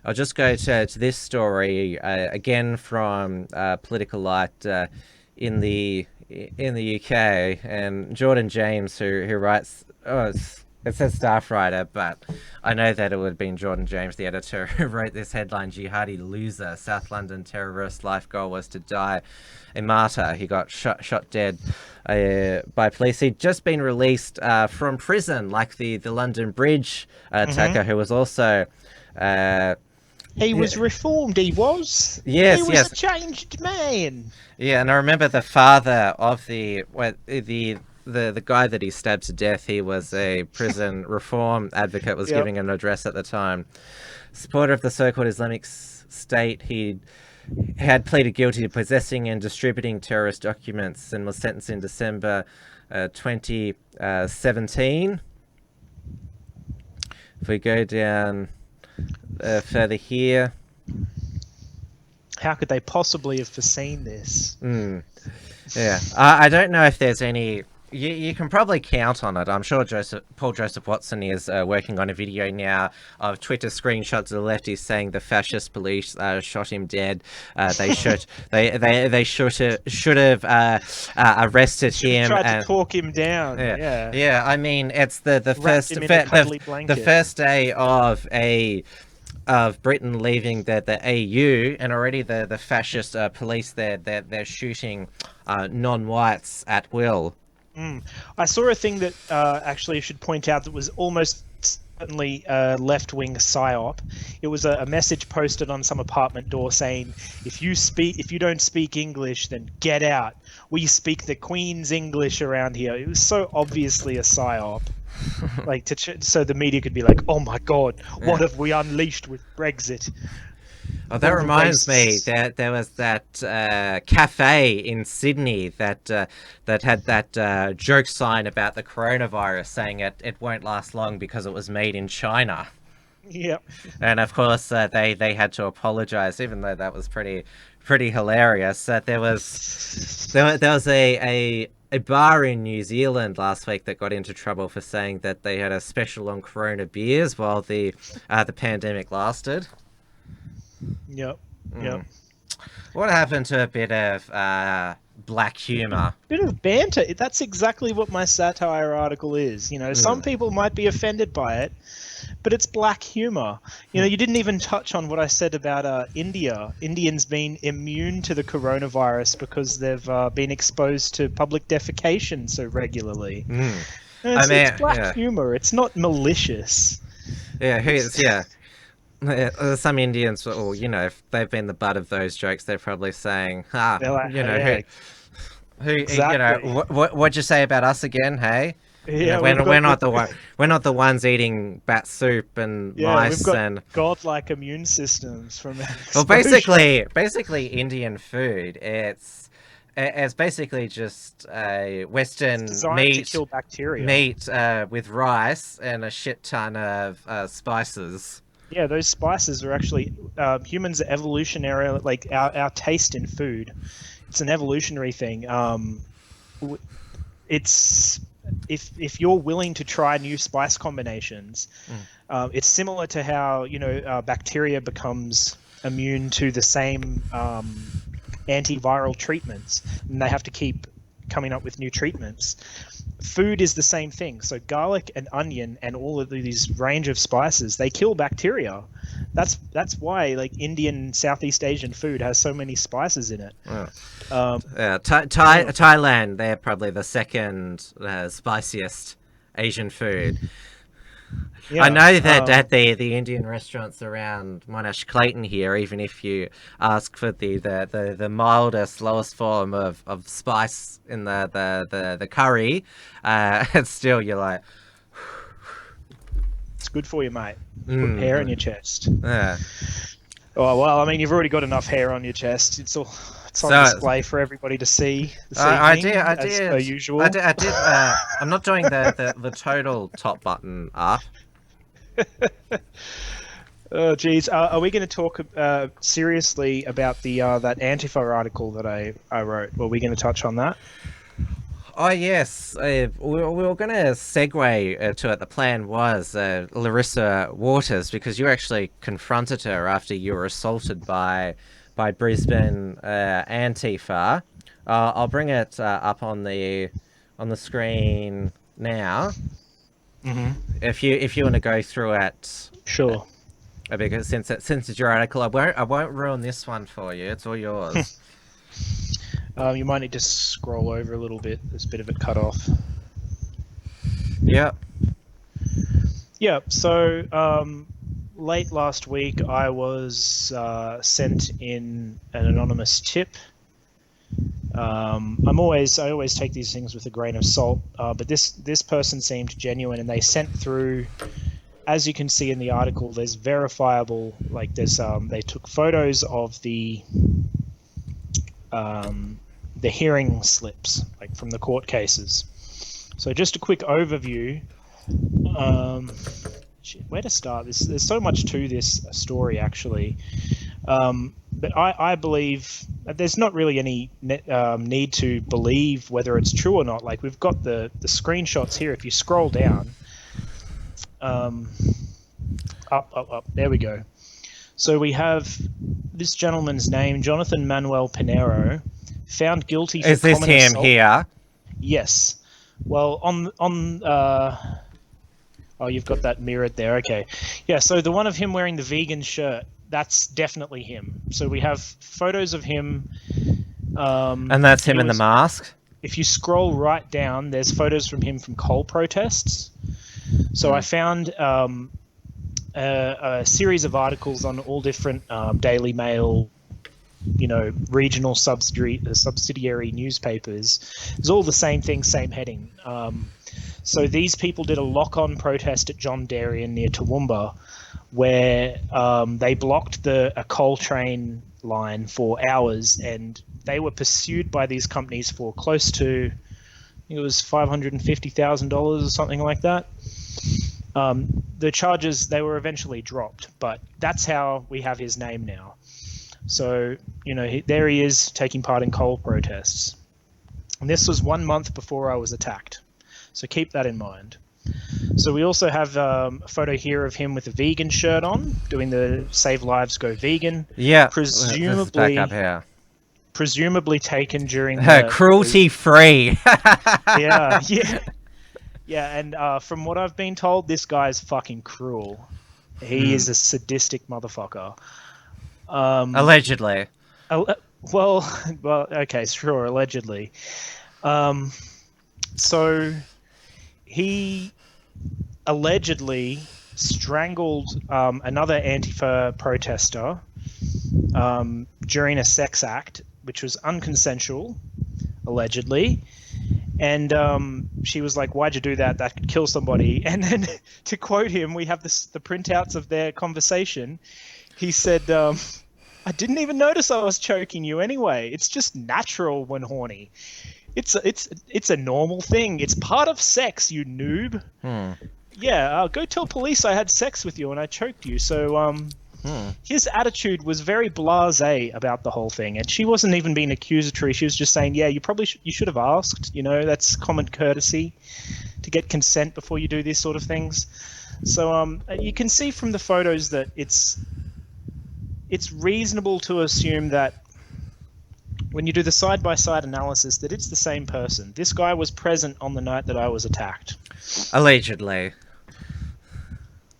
I'll just go to this story again from Political Light. In the UK, and Jordan James, who writes, it says staff writer, but I know that it would have been Jordan James, the editor, who wrote this headline: "Jihadi loser, South London terrorist life goal was to die a martyr. He got shot dead by police." He'd just been released from prison, like the London Bridge attacker, who was also. He was reformed. He was. Yes, he was a changed man. Yeah, and I remember the father of the guy that he stabbed to death. He was a prison reform advocate. Was giving an address at the time. Supporter of the so-called Islamic State, he had pleaded guilty to possessing and distributing terrorist documents and was sentenced in December 2017. If we go down further here. How could they possibly have foreseen this? Yeah, I don't know if there's any. You can probably count on it. I'm sure Paul Joseph Watson is working on a video now of Twitter screenshots to the left. He's saying the fascist police shot him dead. They should have arrested him. Tried to talk him down. Yeah. I mean, it's the first day of Britain leaving the AU, and already the fascist police they're shooting non-whites at will. I saw a thing that actually I should point out that was almost certainly a left-wing psyop. It was a message posted on some apartment door saying, if you don't speak English, then get out. We speak the Queen's English around here. It was so obviously a psyop. Like so the media could be like, oh my god, what have we unleashed with Brexit? Oh, that reminds me that there was that cafe in Sydney that had that joke sign about the coronavirus saying it won't last long because it was made in China. Yep. And of course they had to apologize, even though that was pretty hilarious. There was a bar in New Zealand last week that got into trouble for saying that they had a special on Corona beers while the pandemic lasted. Yep. Yep. What happened to a bit of black humor? Bit of banter. That's exactly what my satire article is. You know, some people might be offended by it, but it's black humor. You know, you didn't even touch on what I said about India. Indians being immune to the coronavirus because they've been exposed to public defecation so regularly. It's black humor. It's not malicious. Yeah, some Indians, or if they've been the butt of those jokes, they're probably saying, what'd you say about us again? Hey, we're not the ones eating bat soup and mice, we've got and godlike immune systems from well, basically Indian food. It's basically just a Western to kill bacteria. Meat with rice and a shit ton of spices. Yeah, those spices are actually humans are evolutionary. Like our taste in food, it's an evolutionary thing. It's if you're willing to try new spice combinations, it's similar to how bacteria becomes immune to the same antiviral treatments, and they have to keep coming up with new treatments. Food is the same thing. So garlic and onion and all of these range of spices, they kill bacteria. That's why like Indian, Southeast Asian food has so many spices in it. Thailand, they're probably the second spiciest Asian food. Yeah, I know that at the Indian restaurants around Monash Clayton here, even if you ask for the mildest, lowest form of spice in the curry, it's still, you're like... It's good for you, mate. Put hair on your chest. Yeah. Oh, well, I mean, you've already got enough hair on your chest. It's on display for everybody to see. I did. As per usual. I did. I'm not doing the total top button up. Oh, geez. Are we going to talk seriously about the that Antifa article that I wrote? Were we going to touch on that? Oh, yes. We were going to segue to it. The plan was Larissa Waters, because you actually confronted her after you were assaulted by Brisbane Antifa. I'll bring it up on the screen now. Mm-hmm. If you want to go through it, sure. Because since it's your article, I won't ruin this one for you. It's all yours. You might need to scroll over a little bit. There's a bit of it cut off. Yep. Yep. So late last week, I was sent in an anonymous tip. I always take these things with a grain of salt, but this person seemed genuine, and they sent through, as you can see in the article, there's verifiable, like there's they took photos of the hearing slips, like from the court cases. So just a quick overview. Where to start? There's so much to this story, actually. But I believe there's not really any need to believe whether it's true or not. Like, we've got the screenshots here. If you scroll down, up, there we go. So we have this gentleman's name, Jonathan Manuel Pinheiro, found guilty for Is this common him assault. here? Yes. Well, oh, you've got that mirrored there. Okay. Yeah, so the one of him wearing the vegan shirt, that's definitely him. So we have photos of him. And that's him in the mask? If you scroll right down, there's photos from him from coal protests. So I found a series of articles on all different Daily Mail, regional subsidiary newspapers. It's all the same thing, same heading. So these people did a lock-on protest at John Darien near Toowoomba where they blocked a coal train line for hours, and they were pursued by these companies for close to, I think it was $550,000 or something like that. The charges, they were eventually dropped, but that's how we have his name now. So, there he is taking part in coal protests. And this was 1 month before I was attacked. So keep that in mind. So we also have a photo here of him with a vegan shirt on, doing the Save Lives Go Vegan. Yeah, presumably back up here. Presumably taken during the cruelty-free. yeah. And from what I've been told, this guy's fucking cruel. He is a sadistic motherfucker. Allegedly. Well, okay, sure, allegedly. So he allegedly strangled another Antifa protester during a sex act, which was unconsensual, allegedly. And she was like, "Why'd you do that? That could kill somebody." And then, to quote him, we have the printouts of their conversation. He said, "I didn't even notice I was choking you anyway. It's just natural when horny. It's a normal thing. It's part of sex, you noob." Yeah, go tell police I had sex with you and I choked you. So his attitude was very blasé about the whole thing, and she wasn't even being accusatory. She was just saying, "Yeah, you probably you should have asked. That's common courtesy to get consent before you do these sort of things." So you can see from the photos that it's reasonable to assume that when you do the side-by-side analysis that it's the same person. This guy was present on the night that I was attacked. Allegedly.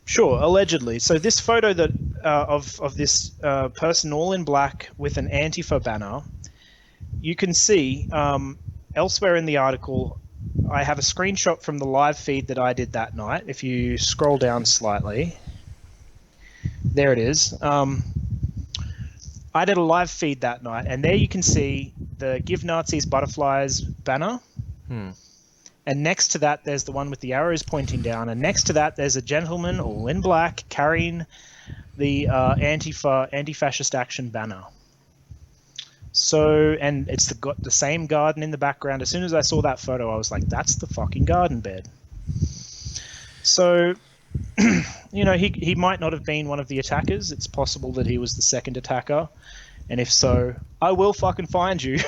Sure, allegedly. So this photo that of this person all in black with an Antifa banner, you can see elsewhere in the article, I have a screenshot from the live feed that I did that night. If you scroll down slightly, there it is. I did a live feed that night, and there you can see the Give Nazis Butterflies banner. And next to that, there's the one with the arrows pointing down. And next to that, there's a gentleman all in black carrying the Antifa, Anti-Fascist Action banner. So, and it's the same garden in the background. As soon as I saw that photo, I was like, that's the fucking garden bed. So, he might not have been one of the attackers. It's possible that he was the second attacker. And if so, I will fucking find you.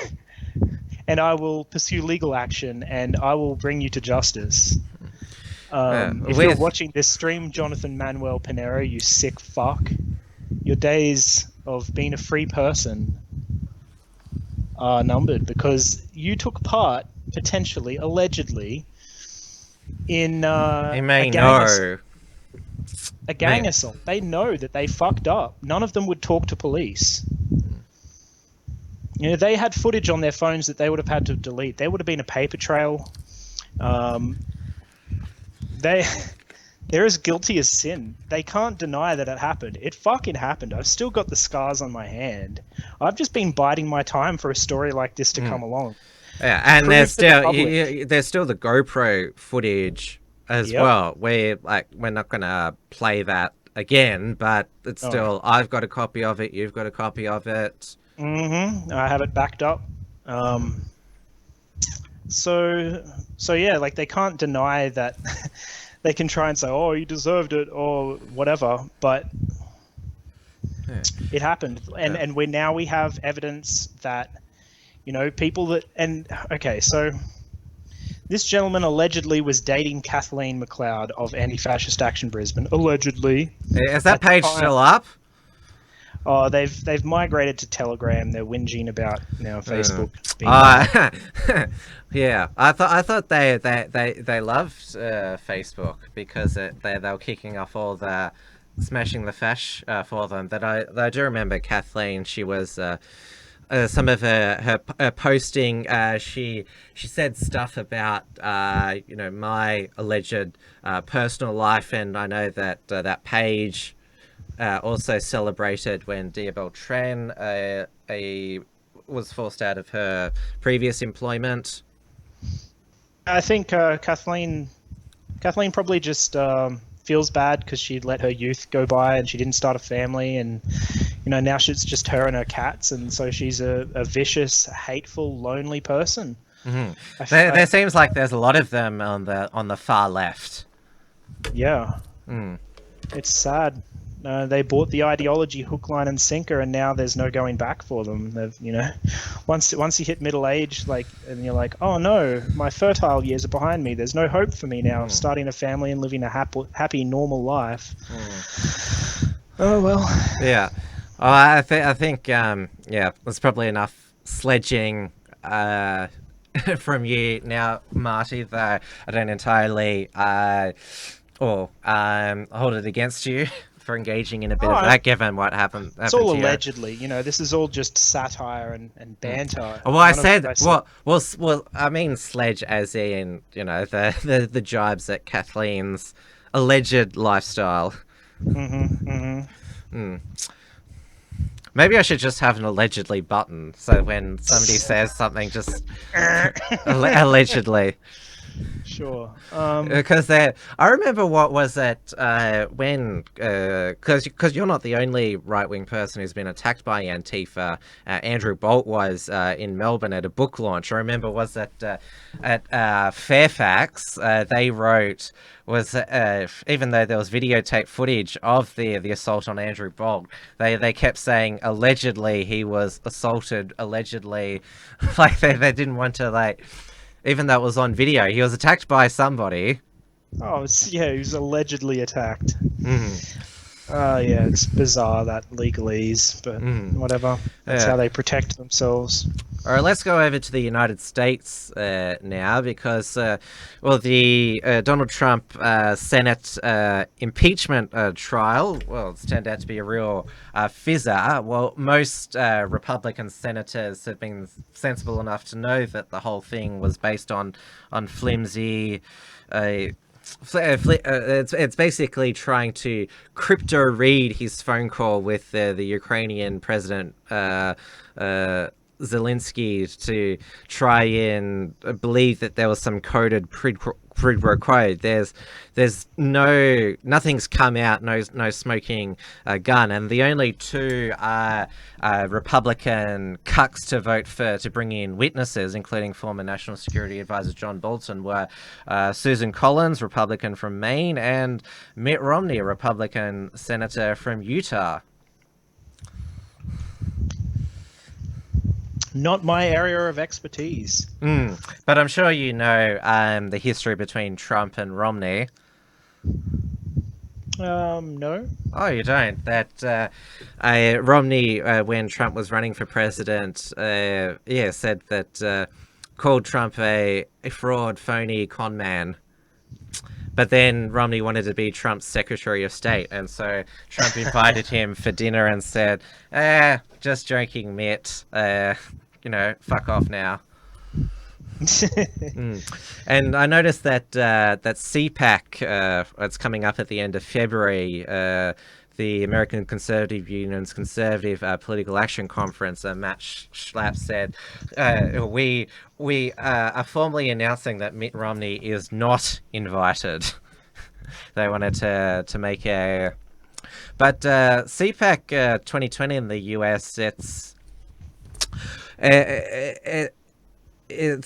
And I will pursue legal action, and I will bring you to justice. If you're watching this stream, Jonathan Manuel Pinero, you sick fuck, your days of being a free person are numbered, because you took part, potentially, allegedly, in a gang assault. They know that they fucked up. None of them would talk to police. They had footage on their phones that they would have had to delete. There would have been a paper trail. They're as guilty as sin. They can't deny that it happened. It fucking happened. I've still got the scars on my hand. I've just been biding my time for a story like this to come along. Yeah, and there's still the GoPro footage as well, where we're not gonna play that again, but it's still I've got a copy of it. You've got a copy of it. I have it backed up. So yeah, they can't deny that. They can try and say, "Oh, you deserved it," or whatever, but it happened, and we have evidence that, people that so this gentleman allegedly was dating Kathleen McLeod of Anti-Fascist Action Brisbane. Allegedly. Is that page still up? Oh, they've migrated to Telegram. They're whinging about now Facebook. Yeah, I thought they loved Facebook because they were kicking off all the smashing the fash for them. That I do remember Kathleen. She was some of her posting. She said stuff about my alleged personal life, and I know that that page. Also celebrated when Dia Beltran was forced out of her previous employment. I think Kathleen probably just feels bad because she let her youth go by and she didn't start a family, and now it's just her and her cats, and so she's a vicious, hateful, lonely person. Mm-hmm. There seems like there's a lot of them on the far left. Yeah. It's sad. They bought the ideology hook, line, and sinker, and now there's no going back for them. They've, once you hit middle age, and you're like, oh no, my fertile years are behind me. There's no hope for me now of starting a family and living a happy, normal life. Oh well. Yeah. I think there's probably enough sledging from you now, Marty, though I don't entirely hold it against you for engaging in a bit of that, given what happened. It's all allegedly, this is all just satire and banter. Well, I mean sledge as in, the jibes at Kathleen's alleged lifestyle. Maybe I should just have an allegedly button, so when somebody says something, just allegedly. Sure. Because I remember what was it when, because you're not the only right-wing person who's been attacked by Antifa. Andrew Bolt was in Melbourne at a book launch. I remember was that at Fairfax, they wrote, even though there was videotape footage of the assault on Andrew Bolt, they kept saying allegedly he was assaulted, allegedly, like they didn't want to, even though it was on video, he was attacked by somebody. Oh, he was allegedly attacked. Yeah, it's bizarre, that legalese, but whatever. That's how they protect themselves. All right, let's go over to the United States now, because, the Donald Trump Senate impeachment trial, it's turned out to be a real fizzer. Well, most Republican senators have been sensible enough to know that the whole thing was based on flimsy... it's basically trying to crypto read his phone call with the Ukrainian president Zelensky to try and believe that there was some coded quid pro quo. There's nothing's come out, no smoking gun, and the only two Republican cucks to vote to bring in witnesses, including former National Security Advisor John Bolton, were Susan Collins, Republican from Maine, and Mitt Romney, a Republican senator from Utah. Not my area of expertise. But I'm sure you know the history between Trump and Romney. No. Oh, you don't? That Romney, when Trump was running for president, said that called Trump a fraud, phony, con man. But then Romney wanted to be Trump's Secretary of State, and so Trump invited him for dinner and said, just joking, Mitt. Fuck off now. And I noticed that CPAC, it's coming up at the end of February, the American Conservative Union's Conservative Political Action Conference, Matt Schlapp said, we are formally announcing that Mitt Romney is not invited. They wanted to make a... But CPAC 2020 in the US, it's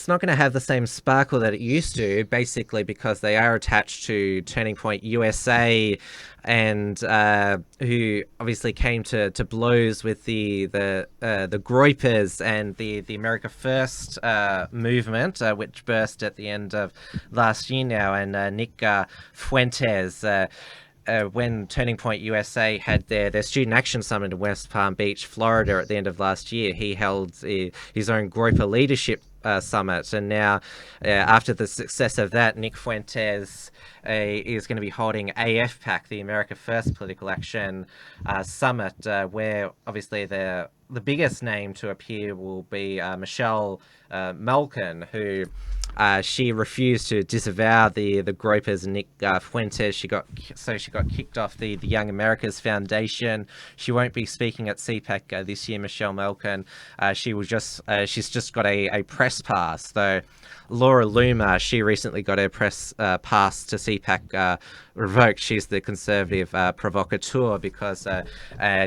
not going to have the same sparkle that it used to, basically because they are attached to Turning Point USA, and who obviously came to blows with the Groypers and the America First movement, which burst at the end of last year now, and Nick Fuentes. When Turning Point USA had their Student Action Summit in West Palm Beach, Florida at the end of last year, he held his own Groyper Leadership Summit. And now, after the success of that, Nick Fuentes is going to be holding AFPAC, the America First Political Action Summit, where obviously the biggest name to appear will be Michelle Malkin, who she refused to disavow the gropers Nick Fuentes. She got kicked off the Young Americas Foundation. She won't be speaking at CPAC this year. Michelle Malkin. She's just got a press pass though. Laura Loomer, she recently got her press pass to CPAC revoked. She's the conservative provocateur because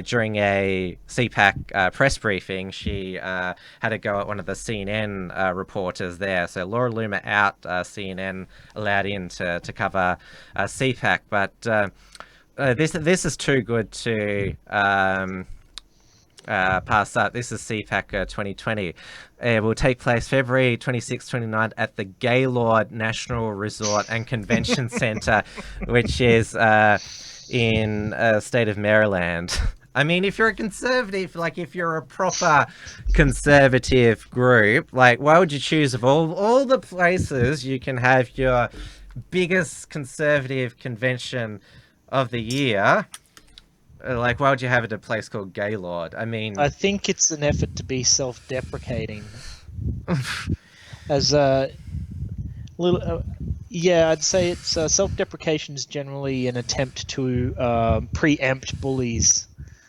during a CPAC press briefing, she had a go at one of the CNN reporters there. So Laura Loomer out, CNN allowed in to cover CPAC. But this is too good to pass up. This is CPAC 2020. It will take place February 26th, 29th at the Gaylord National Resort and Convention Center, which is in state of Maryland. I mean, if you're a conservative, like if you're a proper conservative group, like why would you choose of all the places you can have your biggest conservative convention of the year? Like, why would you have it at a place called Gaylord? I mean, I think it's an effort to be self-deprecating. As a little, yeah, I'd say it's self-deprecation is generally an attempt to preempt bullies.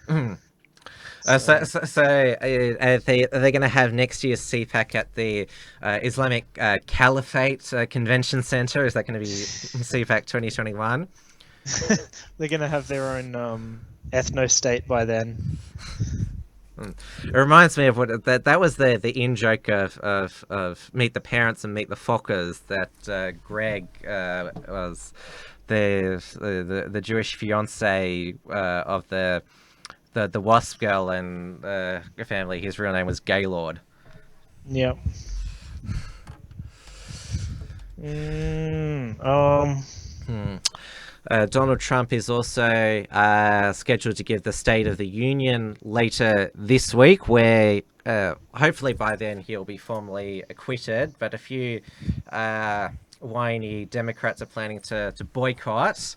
So are they going to have next year's CPAC at the Islamic Caliphate Convention Center? Is that going to be CPAC 2021? They're going to have their own ethno-state by then. It reminds me of what that was the in joke of Meet the Parents and Meet the Fockers, that Greg was the Jewish fiance of the Wasp girl and family. His real name was Gaylord. Yep. Donald Trump is also scheduled to give the State of the Union later this week, where hopefully by then he'll be formally acquitted. But a few whiny Democrats are planning to boycott.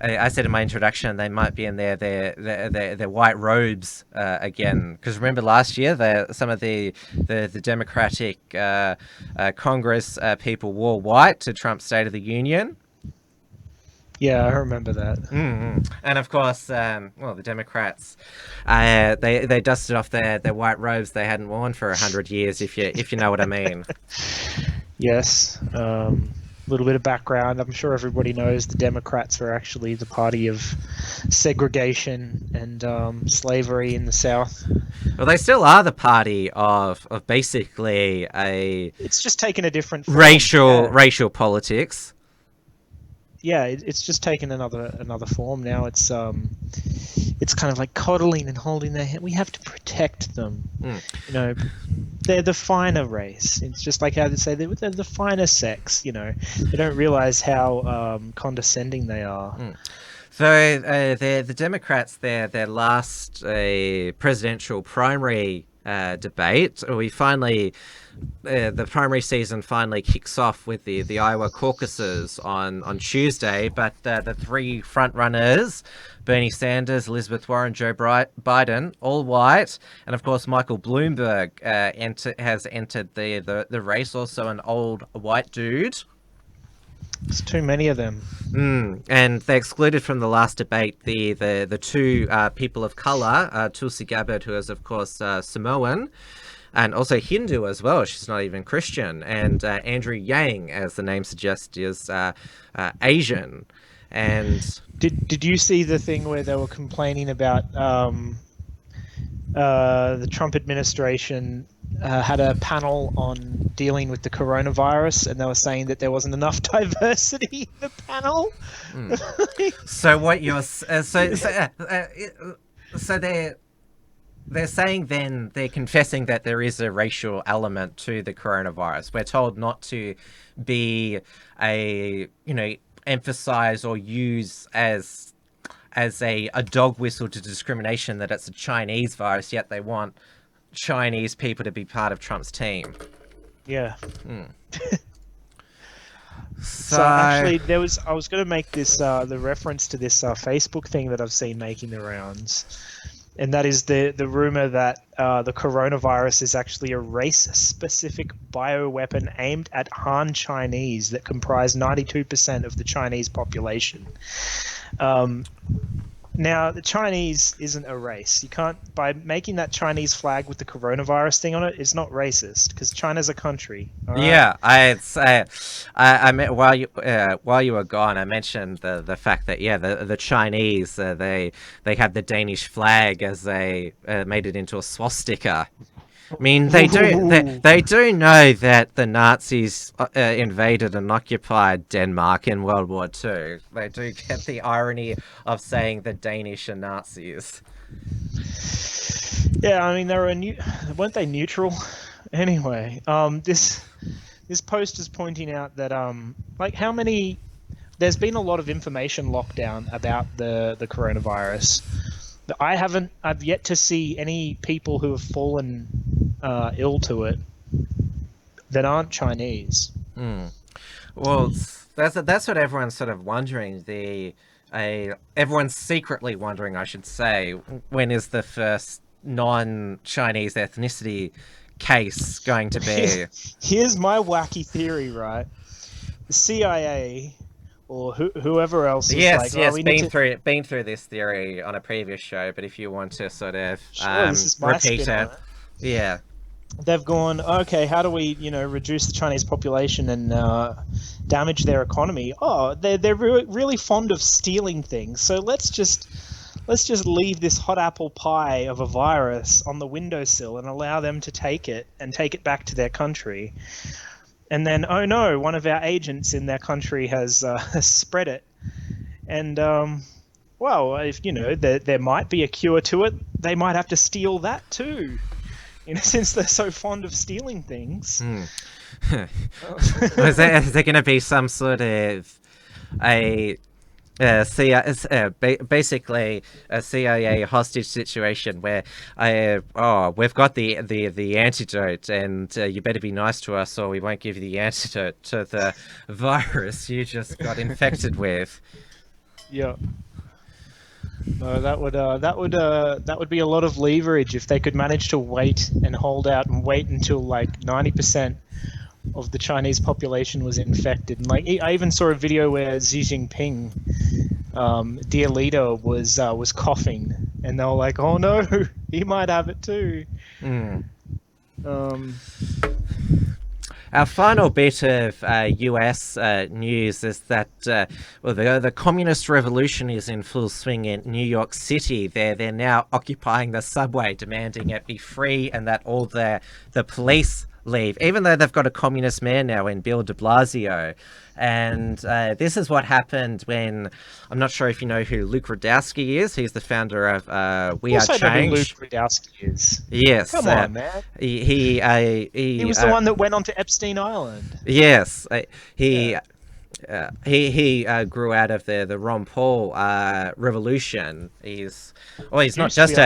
I said in my introduction they might be in their white robes again, because remember last year some of the Democratic Congress people wore white to Trump's State of the Union. Yeah, I remember that. Mm-hmm. And of course, the Democrats, they dusted off their white robes they hadn't worn for 100 years, if you know what I mean. Yes. A little bit of background. I'm sure everybody knows the Democrats were actually the party of segregation and slavery in the South. Well, they still are the party of basically It's just taken a different form. racial politics. Yeah, it's just taken another form now. It's kind of like coddling and holding their hand. We have to protect them. You know, they're the finer race. It's just like how they say they're the finer sex. You know, they don't realize how condescending they are. So the Democrats, their last presidential primary debate, the primary season finally kicks off with the Iowa caucuses on Tuesday, but the three front runners, Bernie Sanders, Elizabeth Warren, Joe Biden, all white, and of course Michael Bloomberg has entered the race, also an old white dude. There's too many of them. And they excluded from the last debate the two people of color, Tulsi Gabbard, who is of course Samoan, and also Hindu as well. She's not even Christian. And Andrew Yang, as the name suggests, is Asian. And did you see the thing where they were complaining about the Trump administration had a panel on dealing with the coronavirus, and they were saying that there wasn't enough diversity in the panel? So what you're so they're saying then they're confessing that there is a racial element to the coronavirus. We're told not to be emphasize or use as a dog whistle to discrimination that it's a Chinese virus, yet they want Chinese people to be part of Trump's team. Yeah. So actually, I was going to make this the reference to this Facebook thing that I've seen making the rounds. and that is the rumor that the coronavirus is actually a race-specific bioweapon aimed at Han Chinese that comprise 92% of the Chinese population. Now, the Chinese isn't a race. You can't, by making that Chinese flag with the coronavirus thing on it, it's not racist, because China's a country. All right? Yeah, I meant while you were gone, I mentioned the fact that the Chinese they have the Danish flag as they made it into a swastika. I mean, they do know that the Nazis invaded and occupied Denmark in World War II. They do get the irony of saying the Danish are Nazis. Yeah, I mean, weren't they neutral? Anyway, this post is pointing out that there's been a lot of information lockdown about the coronavirus. I've yet to see any people who have fallen ill to it that aren't Chinese. Well, that's what everyone's sort of wondering. Everyone's secretly wondering, I should say, when is the first non-Chinese ethnicity case going to be? Here's my wacky theory, right? The CIA or whoever else is been through this theory on a previous show, but if you want to sort of this is my repeat spin on it. Yeah. They've gone, okay, how do we, reduce the Chinese population and damage their economy? Oh, they're really fond of stealing things. So let's just leave this hot apple pie of a virus on the windowsill and allow them to take it back to their country. And then, oh no, one of our agents in their country has spread it. And well, if there might be a cure to it, they might have to steal that too. Since they're so fond of stealing things. Is there going to be some sort of basically a CIA hostage situation where we've got the antidote, and you better be nice to us or we won't give you the antidote to the virus you just got infected with? Yeah. No, that would be a lot of leverage if they could manage to wait and hold out and wait until like 90% of the Chinese population was infected. And I even saw a video where Xi Jinping, dear leader, was coughing, and they were like, "Oh no, he might have it too." Our final bit of US news is that the communist revolution is in full swing in New York City. They're now occupying the subway, demanding it be free and that all the police leave, even though they've got a communist mayor now in Bill de Blasio. And this is what happened when, I'm not sure if you know who Luke Rudkowski is. He's the founder of We Are Change. I know who Luke Rudkowski is. Yes. Come on, man. He was the one that went onto Epstein Island. Yes. He grew out of the Ron Paul revolution. He's not just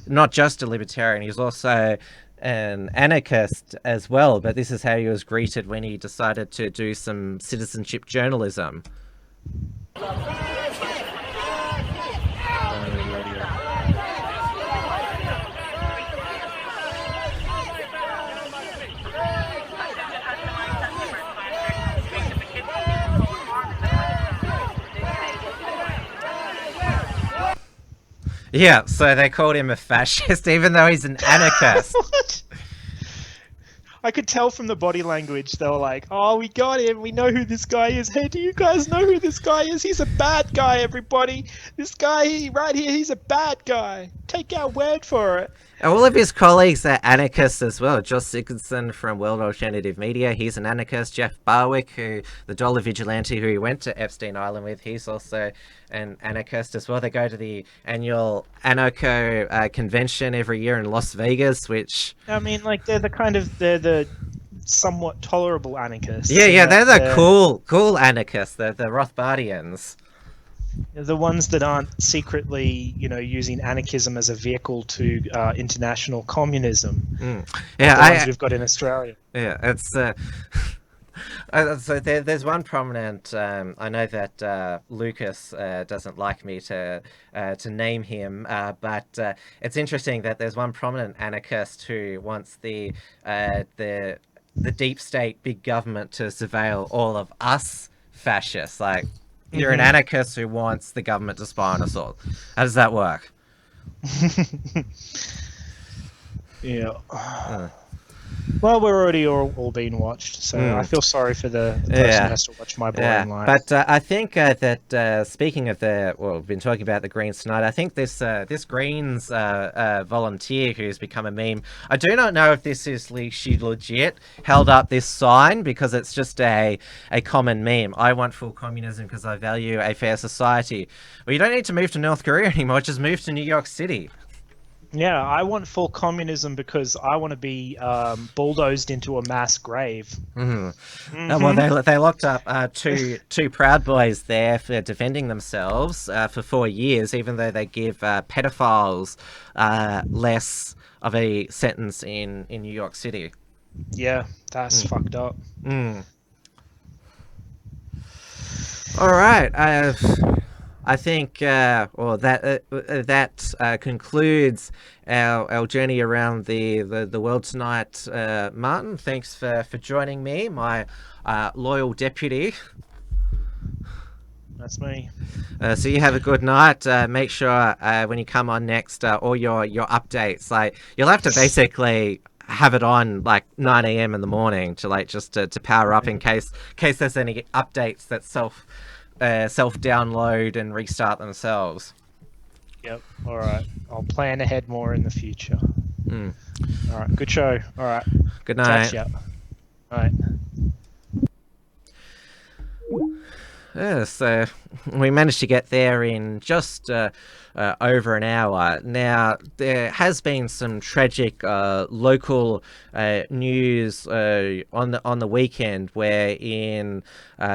not just a libertarian. He's also an anarchist as well, but this is how he was greeted when he decided to do some citizenship journalism. Yeah, so they called him a fascist, even though he's an anarchist. What? I could tell from the body language. They were like, "Oh, we got him. We know who this guy is. Hey, do you guys know who this guy is? He's a bad guy, everybody. This guy right here, he's a bad guy. Take our word for it." All of his colleagues are anarchists as well. Josh Sigurdson from World Alternative Media, he's an anarchist. Jeff Barwick, the dollar vigilante who he went to Epstein Island with, he's also an anarchist as well. They go to the annual anarcho convention every year in Las Vegas, which... I mean, like, they're the somewhat tolerable anarchists. Yeah, they're the cool anarchists. They're the Rothbardians. The ones that aren't secretly, using anarchism as a vehicle to international communism. Yeah, the ones we've got in Australia. Yeah, it's. So there's one prominent. I know that Lucas doesn't like me to name him, but it's interesting that there's one prominent anarchist who wants the deep state, big government to surveil all of us fascists. Like, you're an anarchist who wants the government to spy on us all. How does that work? Yeah. Well, we're already all being watched, so I feel sorry for the person who has to watch my boring life. But I think that speaking of we've been talking about the Greens tonight. I think this Greens volunteer who's become a meme. I do not know if this is she legit held up this sign because it's just a common meme. I want full communism because I value a fair society. Well, you don't need to move to North Korea anymore. Just move to New York City. Yeah, I want full communism because I want to be bulldozed into a mass grave. Well, they locked up two Proud Boys there for defending themselves for 4 years, even though they give pedophiles less of a sentence in New York City. Yeah, that's fucked up. All right. I think that concludes our journey around the world tonight. Martin, thanks for joining me, my loyal deputy. That's me. So you have a good night. Make sure when you come on next, all your updates, like you'll have to basically have it on like 9 a.m. in the morning to just to power up in case there's any updates that self-download and restart themselves. Yep. All right. I'll plan ahead more in the future. All right. Good show. All right. Good night. Catch ya. All right. Yeah, so we managed to get there in just over an hour. Now, there has been some tragic local news on the weekend where in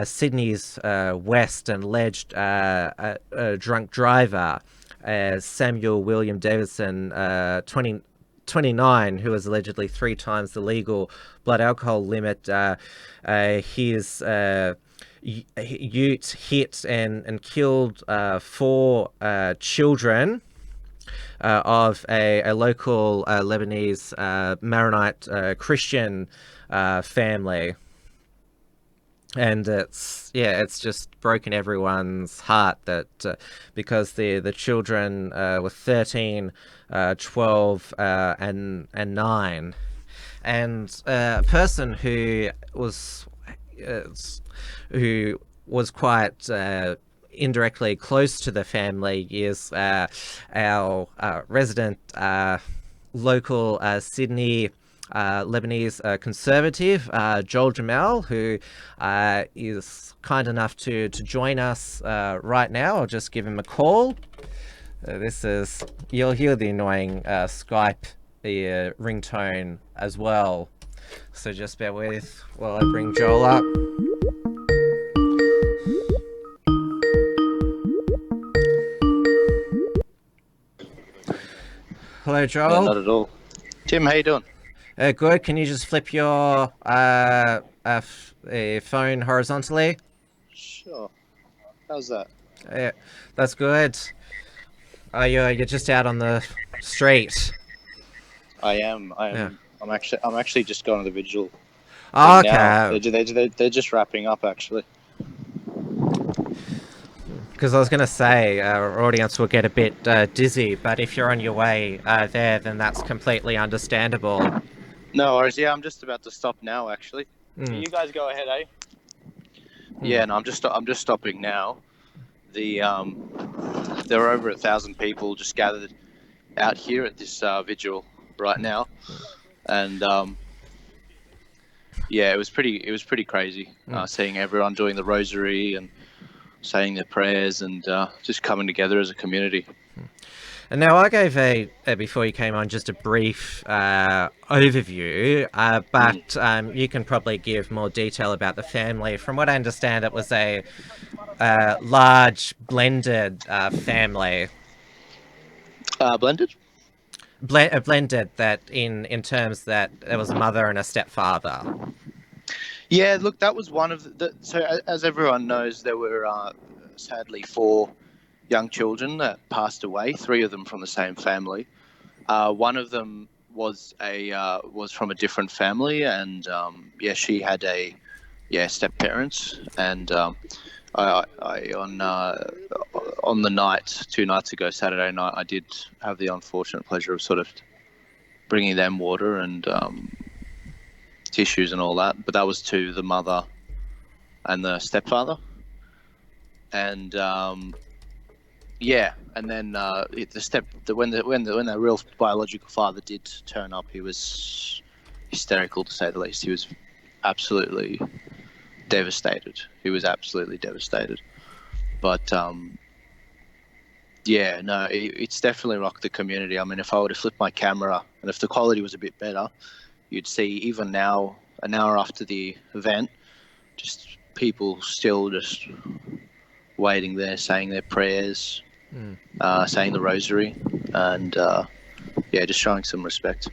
Sydney's west, an alleged drunk driver, Samuel William Davidson, 29, who was allegedly 3 times the legal blood alcohol limit, his ute hit and killed 4 children of a local Lebanese Maronite Christian family. And it's just broken everyone's heart that because the children were 13, 12, and 9, and a person who was quite indirectly close to the family is our resident local Sydney Lebanese conservative, Joel Jamal, who is kind enough to join us right now. I'll just give him a call. You'll hear the annoying Skype ringtone as well. So just bear with while I bring Joel up. Hello, Joel. Yeah, not at all. Tim, how you doing? Good. Can you just flip your phone horizontally? Sure. How's that? Yeah, that's good. You're just out on the street. I am. Yeah. I'm actually just going to the vigil. Oh, Now. okay. They're just wrapping up, actually. Because I was going to say our audience will get a bit dizzy, but if you're on your way there, then that's completely understandable. No worries. Yeah, I'm just about to stop now, actually. You guys go ahead, eh? Yeah, no, I'm just stopping now. There are over 1,000 people just gathered out here at this vigil right now, and yeah, it was pretty crazy seeing everyone doing the rosary and saying their prayers and just coming together as a community. And now I gave before you came on, just a brief overview, but you can probably give more detail about the family. From what I understand, it was a large blended family. Blended? Blended, that in terms that there was a mother and a stepfather. Yeah, look, that was one of so as everyone knows, there were sadly 4 young children that passed away, 3 of them from the same family. One of them was from a different family, and she had step parents, and I on the night 2 nights ago, Saturday night, I did have the unfortunate pleasure of sort of bringing them water and tissues and all that, but that was to the mother and the stepfather, and and then when the real biological father did turn up, he was hysterical, to say the least. He was absolutely devastated. But it's definitely rocked the community. I mean, if I were to flip my camera and if the quality was a bit better, you'd see even now, an hour after the event, just people still just waiting there, saying their prayers, saying the rosary, and just showing some respect.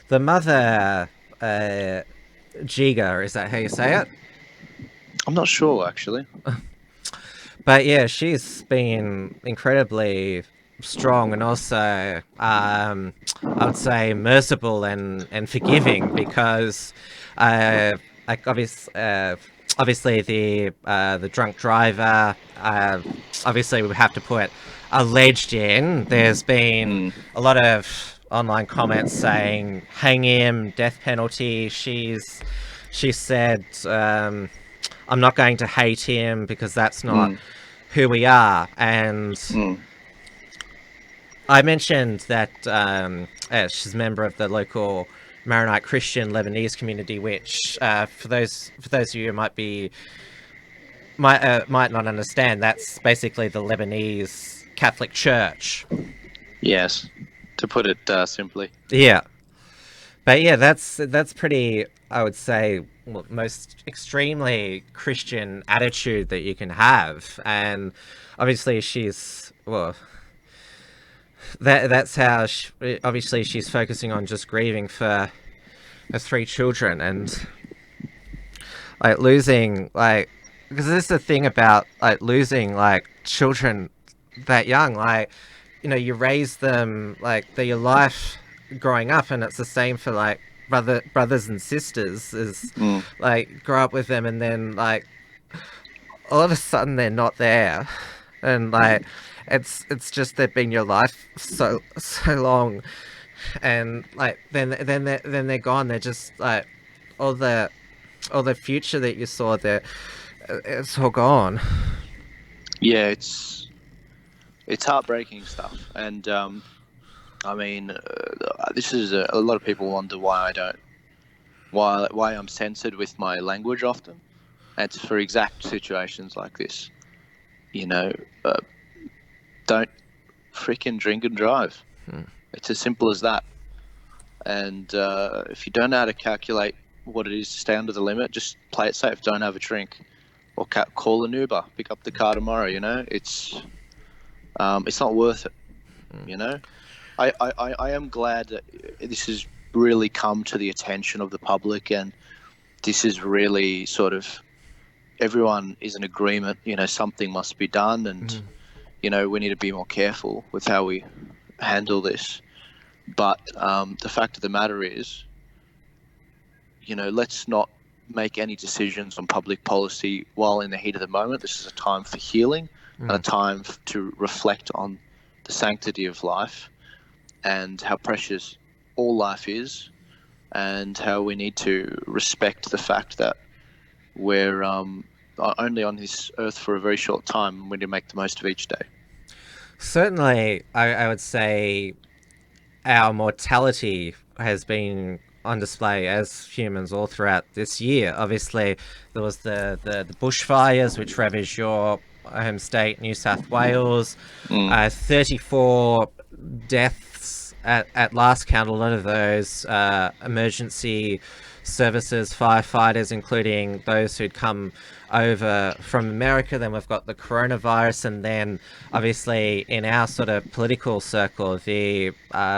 The mother, Jiga, is that how you say it? I'm not sure, actually. But yeah, she's been incredibly strong, and also I would say merciful and forgiving, because obviously the drunk driver, obviously we have to put alleged in. There's been a lot of online comments saying hang him, death penalty. She said I'm not going to hate him because that's not who we are. And I mentioned that she's a member of the local Maronite Christian Lebanese community, which for those of you who might not understand, that's basically the Lebanese Catholic Church. Yes, to put it simply. Yeah, but yeah, that's pretty, I would say, most extremely Christian attitude that you can have, and obviously she's that's how obviously she's focusing on just grieving for her 3 children, and like losing, like, because this is the thing about like losing like children that young, like, you know, you raise them like they're your life growing up, and it's the same for like brothers and sisters, is like grow up with them and then like all of a sudden they're not there, and like it's just they've been your life so long, and like then they're gone. They're just like all the future that you saw there, it's all gone. Yeah, it's heartbreaking stuff, and I mean, this is a lot of people wonder why I'm censored with my language often. And it's for exact situations like this. You know, don't freaking drink and drive. It's as simple as that. And if you don't know how to calculate what it is to stay under the limit, just play it safe. Don't have a drink, or call an Uber. Pick up the car tomorrow. You know, it's not worth it. You know. I am glad that this has really come to the attention of the public, and this is really sort of, everyone is in agreement, you know, something must be done, and you know, we need to be more careful with how we handle this. But the fact of the matter is, you know, let's not make any decisions on public policy while in the heat of the moment. This is a time for healing and a time to reflect on the sanctity of life and how precious all life is, and how we need to respect the fact that we're only on this earth for a very short time, and we need to make the most of each day. Certainly, I would say our mortality has been on display as humans all throughout this year. Obviously, there was the bushfires, which ravaged your home state, New South Wales. 34 deaths at last count. A lot of those emergency services, firefighters, including those who'd come over from America. Then we've got the coronavirus, and then obviously in our sort of political circle, the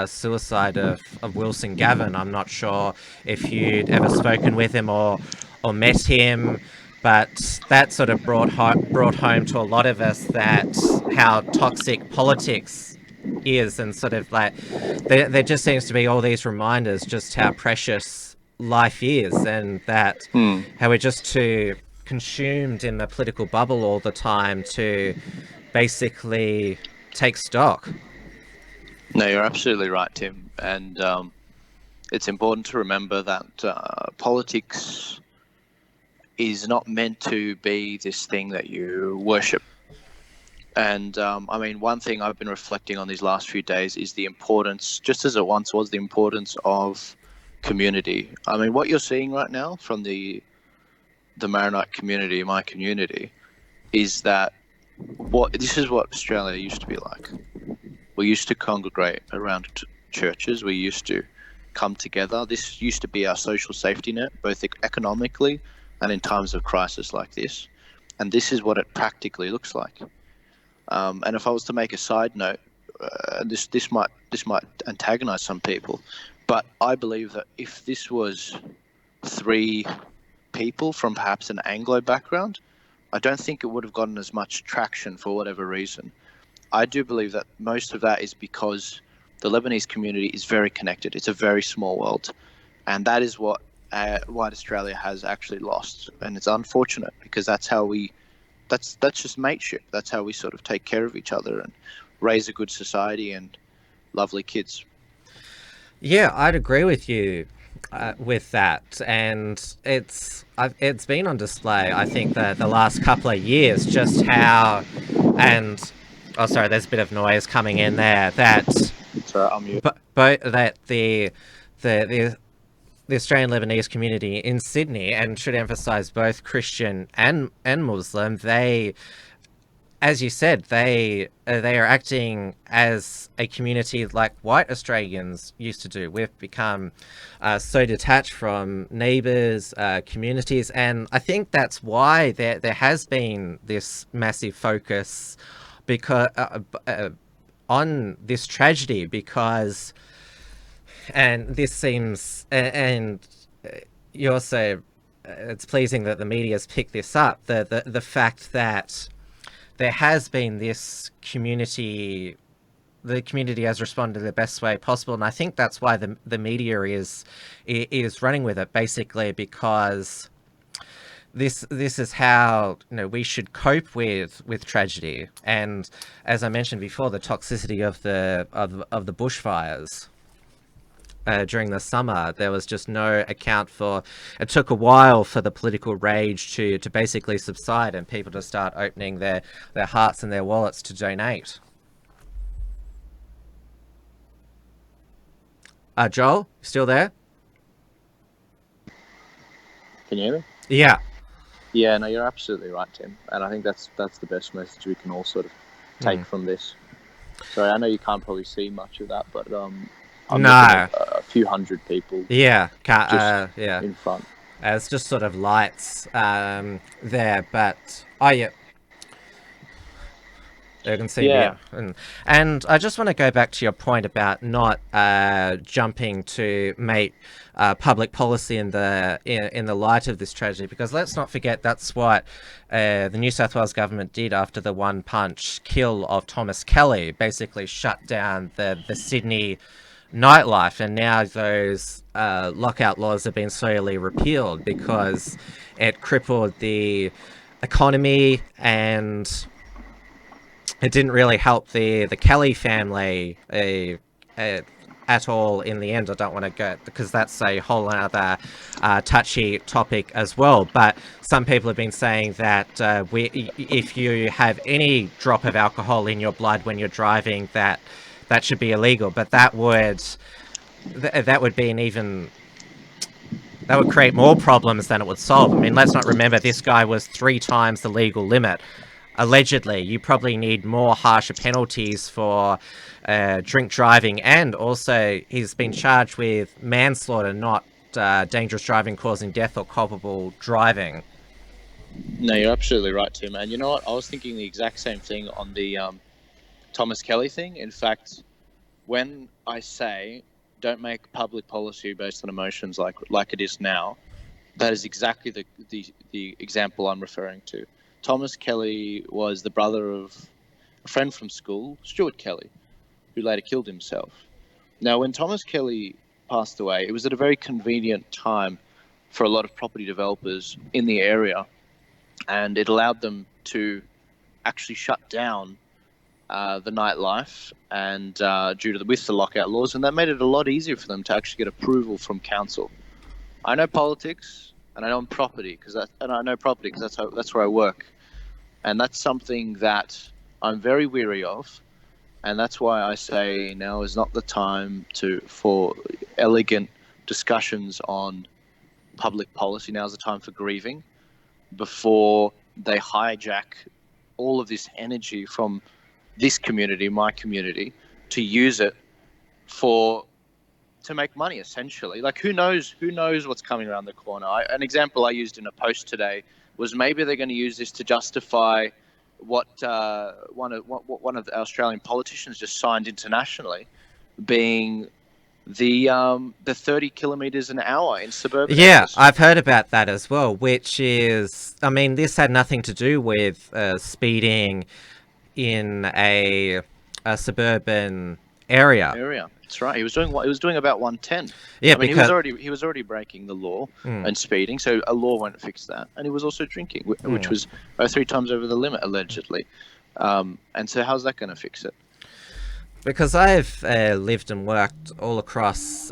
suicide of Wilson Gavin. I'm not sure if you'd ever spoken with him or or met him, but that sort of brought home to a lot of us that how toxic politics is, and sort of like there just seems to be all these reminders just how precious life is, and that how we're just too consumed in the political bubble all the time to basically take stock. No, you're absolutely right, Tim. And it's important to remember that politics is not meant to be this thing that you worship. And I mean, one thing I've been reflecting on these last few days is the importance, just as it once was, the importance of community. I mean, what you're seeing right now from the Maronite community, my community, is that this is what Australia used to be like. We used to congregate around churches. We used to come together. This used to be our social safety net, both economically and in times of crisis like this. And this is what it practically looks like. And if I was to make a side note, this might antagonize some people, but I believe that if this was 3 people from perhaps an Anglo background, I don't think it would have gotten as much traction for whatever reason. I do believe that most of that is because the Lebanese community is very connected. It's a very small world, and that is what white Australia has actually lost. And it's unfortunate because that's just mateship. That's how we sort of take care of each other and raise a good society and lovely kids. Yeah, I'd agree with you with that, and it's been on display. I think that the last couple of years, just how, and sorry, there's a bit of noise coming in there. That sorry, I'm mute. But that the Australian Lebanese community in Sydney, and should emphasise both Christian and Muslim, they, as you said, they are acting as a community like white Australians used to do. We've become so detached from neighbours, communities, and I think that's why there has been this massive focus because on this tragedy, because, and this seems, and you also, it's pleasing that the media's picked this up, the fact that there has been this community, the community has responded the best way possible, and I think that's why the media is running with it, basically, because this is how, you know, we should cope with tragedy. And as I mentioned before, the toxicity of the bushfires during the summer, there was just no account for. It took a while for the political rage to basically subside and people to start opening their hearts and their wallets to donate. Joel, still there? Can you hear me? Yeah. Yeah, no, you're absolutely right, Tim. And I think that's the best message we can all sort of take from this. Sorry, I know you can't probably see much of that, but I'm looking at a few hundred people. Yeah, yeah, in front. It's just sort of lights there, but yeah. You can see, and I just want to go back to your point about not jumping to make public policy in the light of this tragedy, because let's not forget that's what the New South Wales government did after the one-punch kill of Thomas Kelly, basically shut down the Sydney nightlife, and now those lockout laws have been slowly repealed because it crippled the economy, and it didn't really help the Kelly family at all in the end. I don't want to go, because that's a whole other touchy topic as well. But some people have been saying that if you have any drop of alcohol in your blood when you're driving, that should be illegal. But that would be that would create more problems than it would solve. I mean, let's not remember this guy was 3 times the legal limit. Allegedly, you probably need more harsher penalties for drink driving, and also he's been charged with manslaughter, not dangerous driving causing death or culpable driving. No, you're absolutely right, Tim. And you know what? I was thinking the exact same thing on the Thomas Kelly thing. In fact, when I say don't make public policy based on emotions like it is now, That is exactly the example I'm referring to. Thomas Kelly was the brother of a friend from school, Stuart Kelly, who later killed himself. Now, when Thomas Kelly passed away, it was at a very convenient time for a lot of property developers in the area, and it allowed them to actually shut down the nightlife and with the lockout laws, and that made it a lot easier for them to actually get approval from council. I know politics, and I know property because that's where I work, and that's something that I'm very weary of, and that's why I say now is not the time for elegant discussions on public policy. Now is the time for grieving before they hijack all of this energy from this community, my community, to use it to make money, essentially. Like, who knows what's coming around the corner. An example I used in a post today was maybe they're going to use this to justify what one of the Australian politicians just signed internationally, being the 30 kilometers an hour in suburban areas. I've heard about that as well, which is, I mean, this had nothing to do with speeding in a suburban area. That's right. He was doing about 110. Yeah, I mean, because he was already breaking the law and speeding, so a law won't fix that. And he was also drinking, which was 3 times over the limit allegedly. And so how's that going to fix it? Because I've lived and worked all across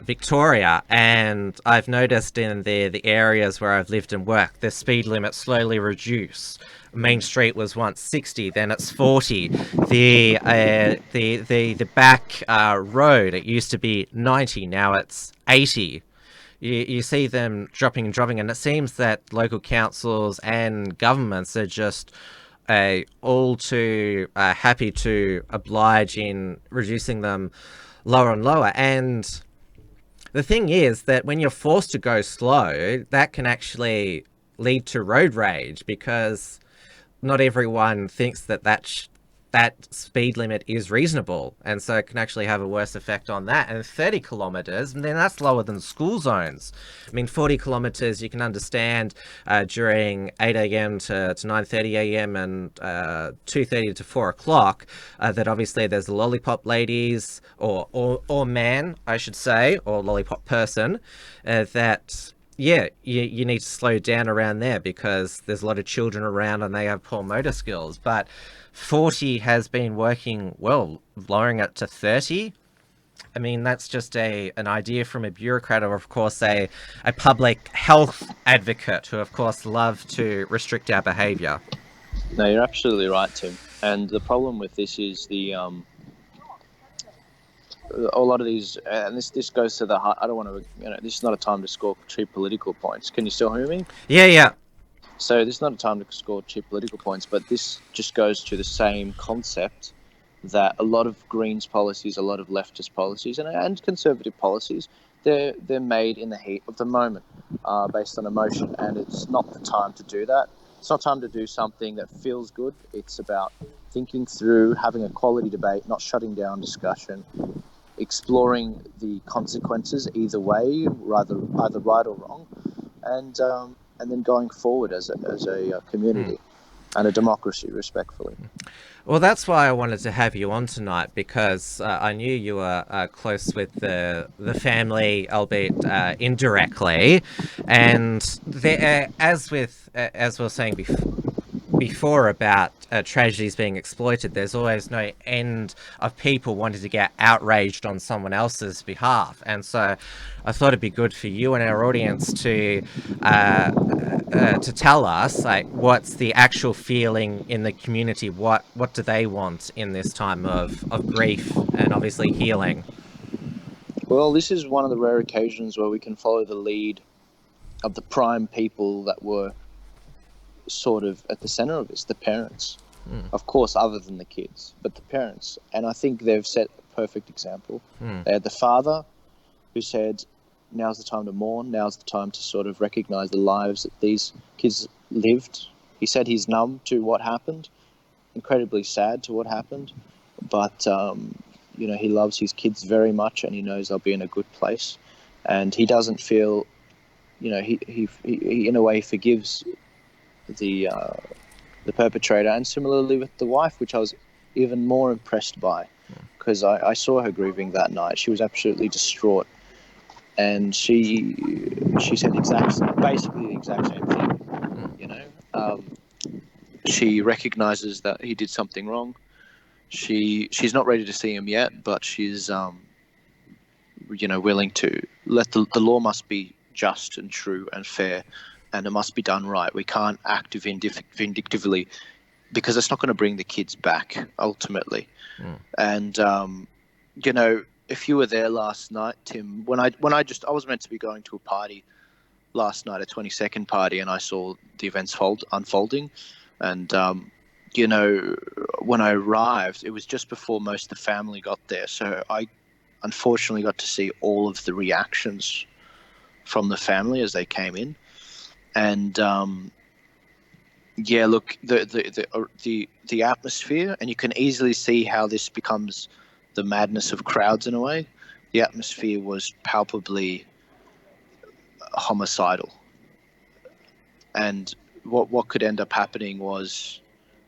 Victoria, and I've noticed in the areas where I've lived and worked, the speed limit slowly reduce. Main Street was once 60, then it's 40. The back road, it used to be 90, now it's 80. You see them dropping, and it seems that local councils and governments are just all too happy to oblige in reducing them lower and lower. And the thing is that when you're forced to go slow, that can actually lead to road rage, because not everyone thinks that speed limit is reasonable, and so it can actually have a worse effect on that. And 30 kilometers, and then that's lower than school zones. I mean, 40 kilometers you can understand during 8 a.m. to 9:30 a.m. and 2:30 to 4 o'clock, that obviously there's the lollipop ladies, or man, I should say, or lollipop person, that you need to slow down around there because there's a lot of children around and they have poor motor skills. But 40 has been working well. Lowering it to 30, I mean, that's just an idea from a bureaucrat, or of course a public health advocate who of course love to restrict our behaviour. No, you're absolutely right, Tim. And the problem with this is a lot of these, and this goes to the heart. I don't want to, this is not a time to score cheap political points. Can you still hear me? Yeah. So this is not a time to score cheap political points, but this just goes to the same concept that a lot of Greens policies, a lot of leftist policies, and conservative policies, they're made in the heat of the moment, based on emotion, and it's not the time to do that. It's not time to do something that feels good. It's about thinking through, having a quality debate, not shutting down discussion, exploring the consequences either way, either right or wrong, and then going forward as a community and a democracy, respectfully. Well, that's why I wanted to have you on tonight, because I knew you were close with the family, albeit indirectly, and as we were saying before about tragedies being exploited, there's always no end of people wanting to get outraged on someone else's behalf. And so I thought it'd be good for you and our audience to tell us, like, what's the actual feeling in the community, what do they want in this time of grief and obviously healing. Well, this is one of the rare occasions where we can follow the lead of the prime people that were sort of at the center of this, the parents, of course, other than the kids, but the parents. And I think they've set a perfect example. They had the father who said, now's the time to mourn, now's the time to sort of recognize the lives that these kids lived. He said he's numb to what happened, incredibly sad to what happened, but he loves his kids very much, and he knows they'll be in a good place, and he doesn't feel he in a way forgives the perpetrator, and similarly with the wife, which I was even more impressed by, because I saw her grieving that night. She was absolutely distraught, and she said basically the exact same thing. She recognizes that he did something wrong. She's not ready to see him yet, but she's willing to let the law must be just and true and fair, and it must be done right. We can't act vindictively, because it's not going to bring the kids back ultimately. And if you were there last night, Tim, when I was meant to be going to a party last night, a 22nd party, and I saw the events unfolding, and when I arrived, it was just before most of the family got there, so I unfortunately got to see all of the reactions from the family as they came in. And look, the atmosphere, and you can easily see how this becomes the madness of crowds in a way. The atmosphere was palpably homicidal, and what could end up happening was,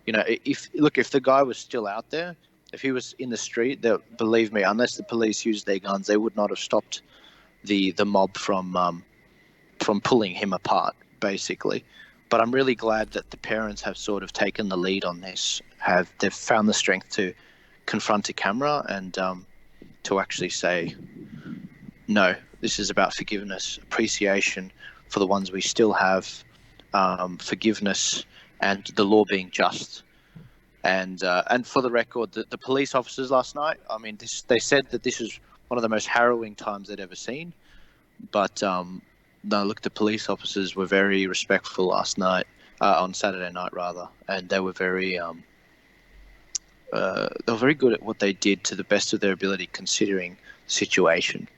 if the guy was still out there, if he was in the street, believe me, unless the police used their guns, they would not have stopped the mob from pulling him apart, basically. But I'm really glad that the parents have sort of taken the lead on this. They've found the strength to confront a camera and to actually say, no, this is about forgiveness, appreciation for the ones we still have, forgiveness, and the law being just. And for the record, the police officers last night, I mean, they said that this is one of the most harrowing times they'd ever seen. But no, look, the police officers were very respectful last night, on Saturday night rather, and they were very good at what they did to the best of their ability, considering the situation.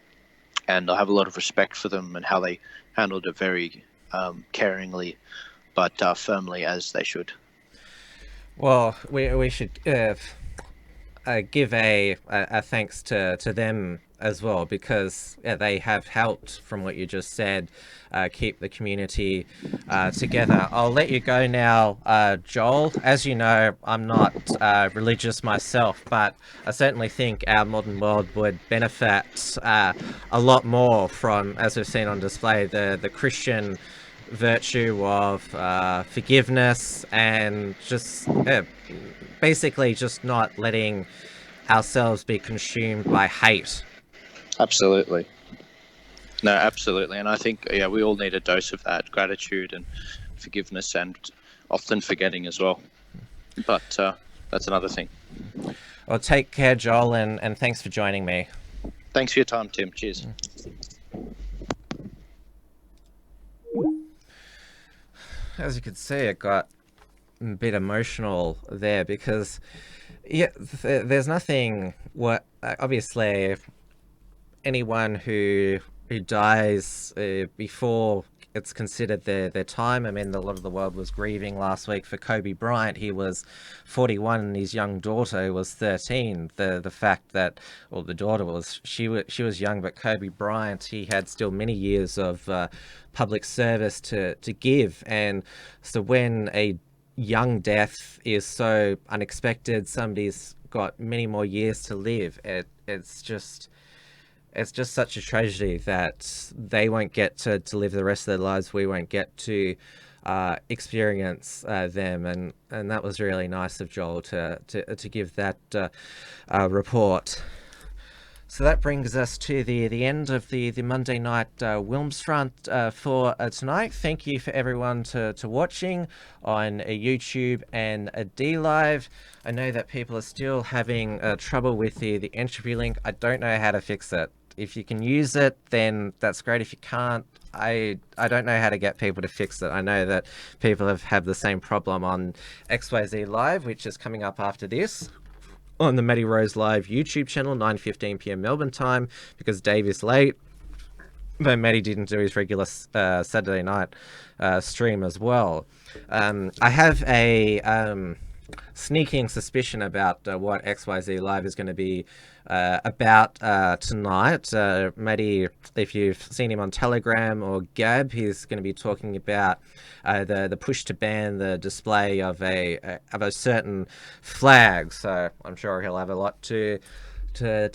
And I have a lot of respect for them and how they handled it very caringly, but firmly, as they should. Well, we should give a thanks to them as well, because they have helped, from what you just said, keep the community together. I'll let you go now, Joel. As you know, I'm not religious myself, but I certainly think our modern world would benefit a lot more from, as we've seen on display, the Christian virtue of forgiveness, and just basically just not letting ourselves be consumed by hate. Absolutely. No, absolutely. And I think, we all need a dose of that, gratitude and forgiveness, and often forgetting as well. But that's another thing. Well, take care, Joel, and thanks for joining me. Thanks for your time, Tim. Cheers. As you can see, it got a bit emotional there, because there's nothing, obviously anyone who dies before it's considered their time. I mean, a lot of the world was grieving last week for Kobe Bryant. He was 41 and his young daughter was 13. The fact that, well, the daughter was she was young, but Kobe Bryant, he had still many years of public service to give. And so when a young death is so unexpected, somebody's got many more years to live, it's just such a tragedy that they won't get to live the rest of their lives. We won't get to experience them, and that was really nice of Joel to give that report. So that brings us to the end of the Monday night WIlmsFront for tonight. Thank you for everyone to watching on YouTube and DLive. I know that people are still having trouble with the entropy link. I don't know how to fix it. If you can use it, then that's great. If you can't, I don't know how to get people to fix it. I know that people have had the same problem on XYZ Live, which is coming up after this, on the Matty Rose Live YouTube channel, 9:15 p.m. Melbourne time, because Dave is late. But Matty didn't do his regular Saturday night stream as well. I have a sneaking suspicion about what XYZ Live is going to be about tonight. Maybe if you've seen him on Telegram or Gab, he's going to be talking about the push to ban the display of a certain flag. So I'm sure he'll have a lot to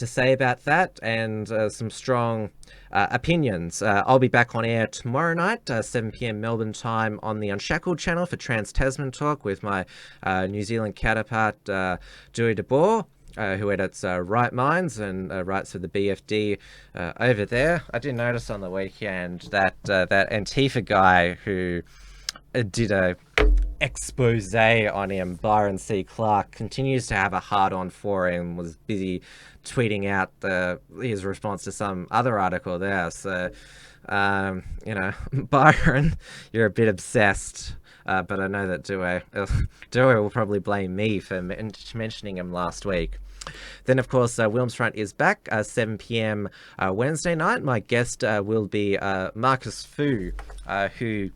say about that, and some strong opinions. I'll be back on air tomorrow night, 7 p.m. Melbourne time, on the Unshackled channel for Trans-Tasman Talk with my New Zealand counterpart, Dewey de Boer, who edits Right Minds and writes for the BFD over there. I did notice on the weekend that that Antifa guy who did a expose on him, Byron C. Clark, continues to have a hard-on for him, was busy tweeting out his response to some other article there. So, Byron, you're a bit obsessed, but I know that Dewey will probably blame me for mentioning him last week. Then, of course, WIlmsFront is back, 7 p.m. Wednesday night. My guest will be Marcus Fu, who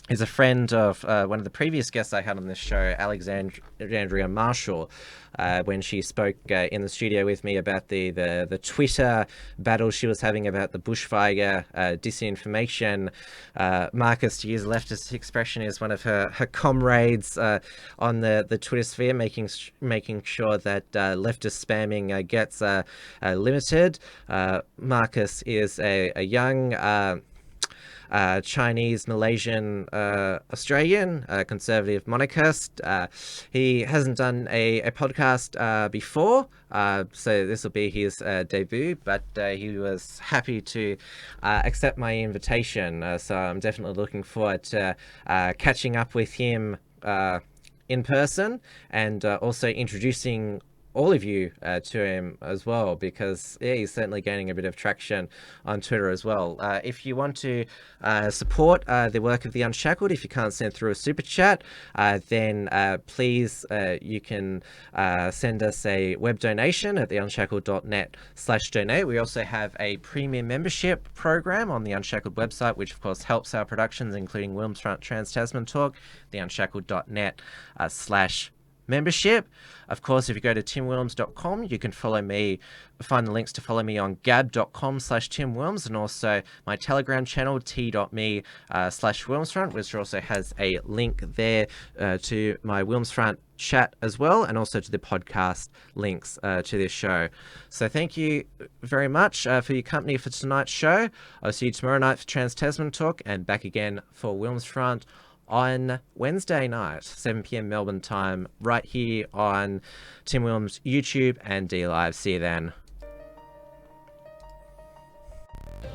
is a friend of one of the previous guests I had on this show, Alexandria Marshall, when she spoke in the studio with me about the Twitter battle she was having about the bushfire disinformation. Marcus, to use a leftist expression, is one of her comrades on the Twitter sphere, making sure that leftist spamming gets limited. Marcus is a young Chinese, Malaysian, Australian, conservative monarchist. He hasn't done a podcast before, so this will be his debut, but he was happy to accept my invitation, so I'm definitely looking forward to catching up with him in person, and also introducing all of you to him as well, because he's certainly gaining a bit of traction on Twitter as well. If you want to support the work of the Unshackled, if you can't send through a super chat, then please you can send us a web donation at theunshackled.net/donate. We also have a premium membership program on the Unshackled website, which of course helps our productions, including WIlmsFront Trans-Tasman Talk, theunshackled.net/membership. Of course, if you go to timwilms.com, you can find the links to follow me on gab.com/timwilms, and also my Telegram channel, t.me/WIlmsFront, which also has a link there to my WIlmsFront chat as well, and also to the podcast links to this show. So thank you very much for your company for tonight's show. I'll see you tomorrow night for Trans-Tasman Talk, and back again for WIlmsFront on Wednesday night, 7 p.m. Melbourne time, right here on Tim Wilms YouTube and D-Live. See you then.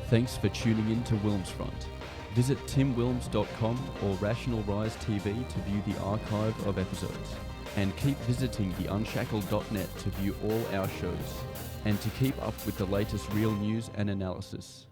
Thanks for tuning in to WIlmsFront. Visit timwilms.com or Rational Rise TV to view the archive of episodes. And keep visiting theunshackled.net to view all our shows, and to keep up with the latest real news and analysis.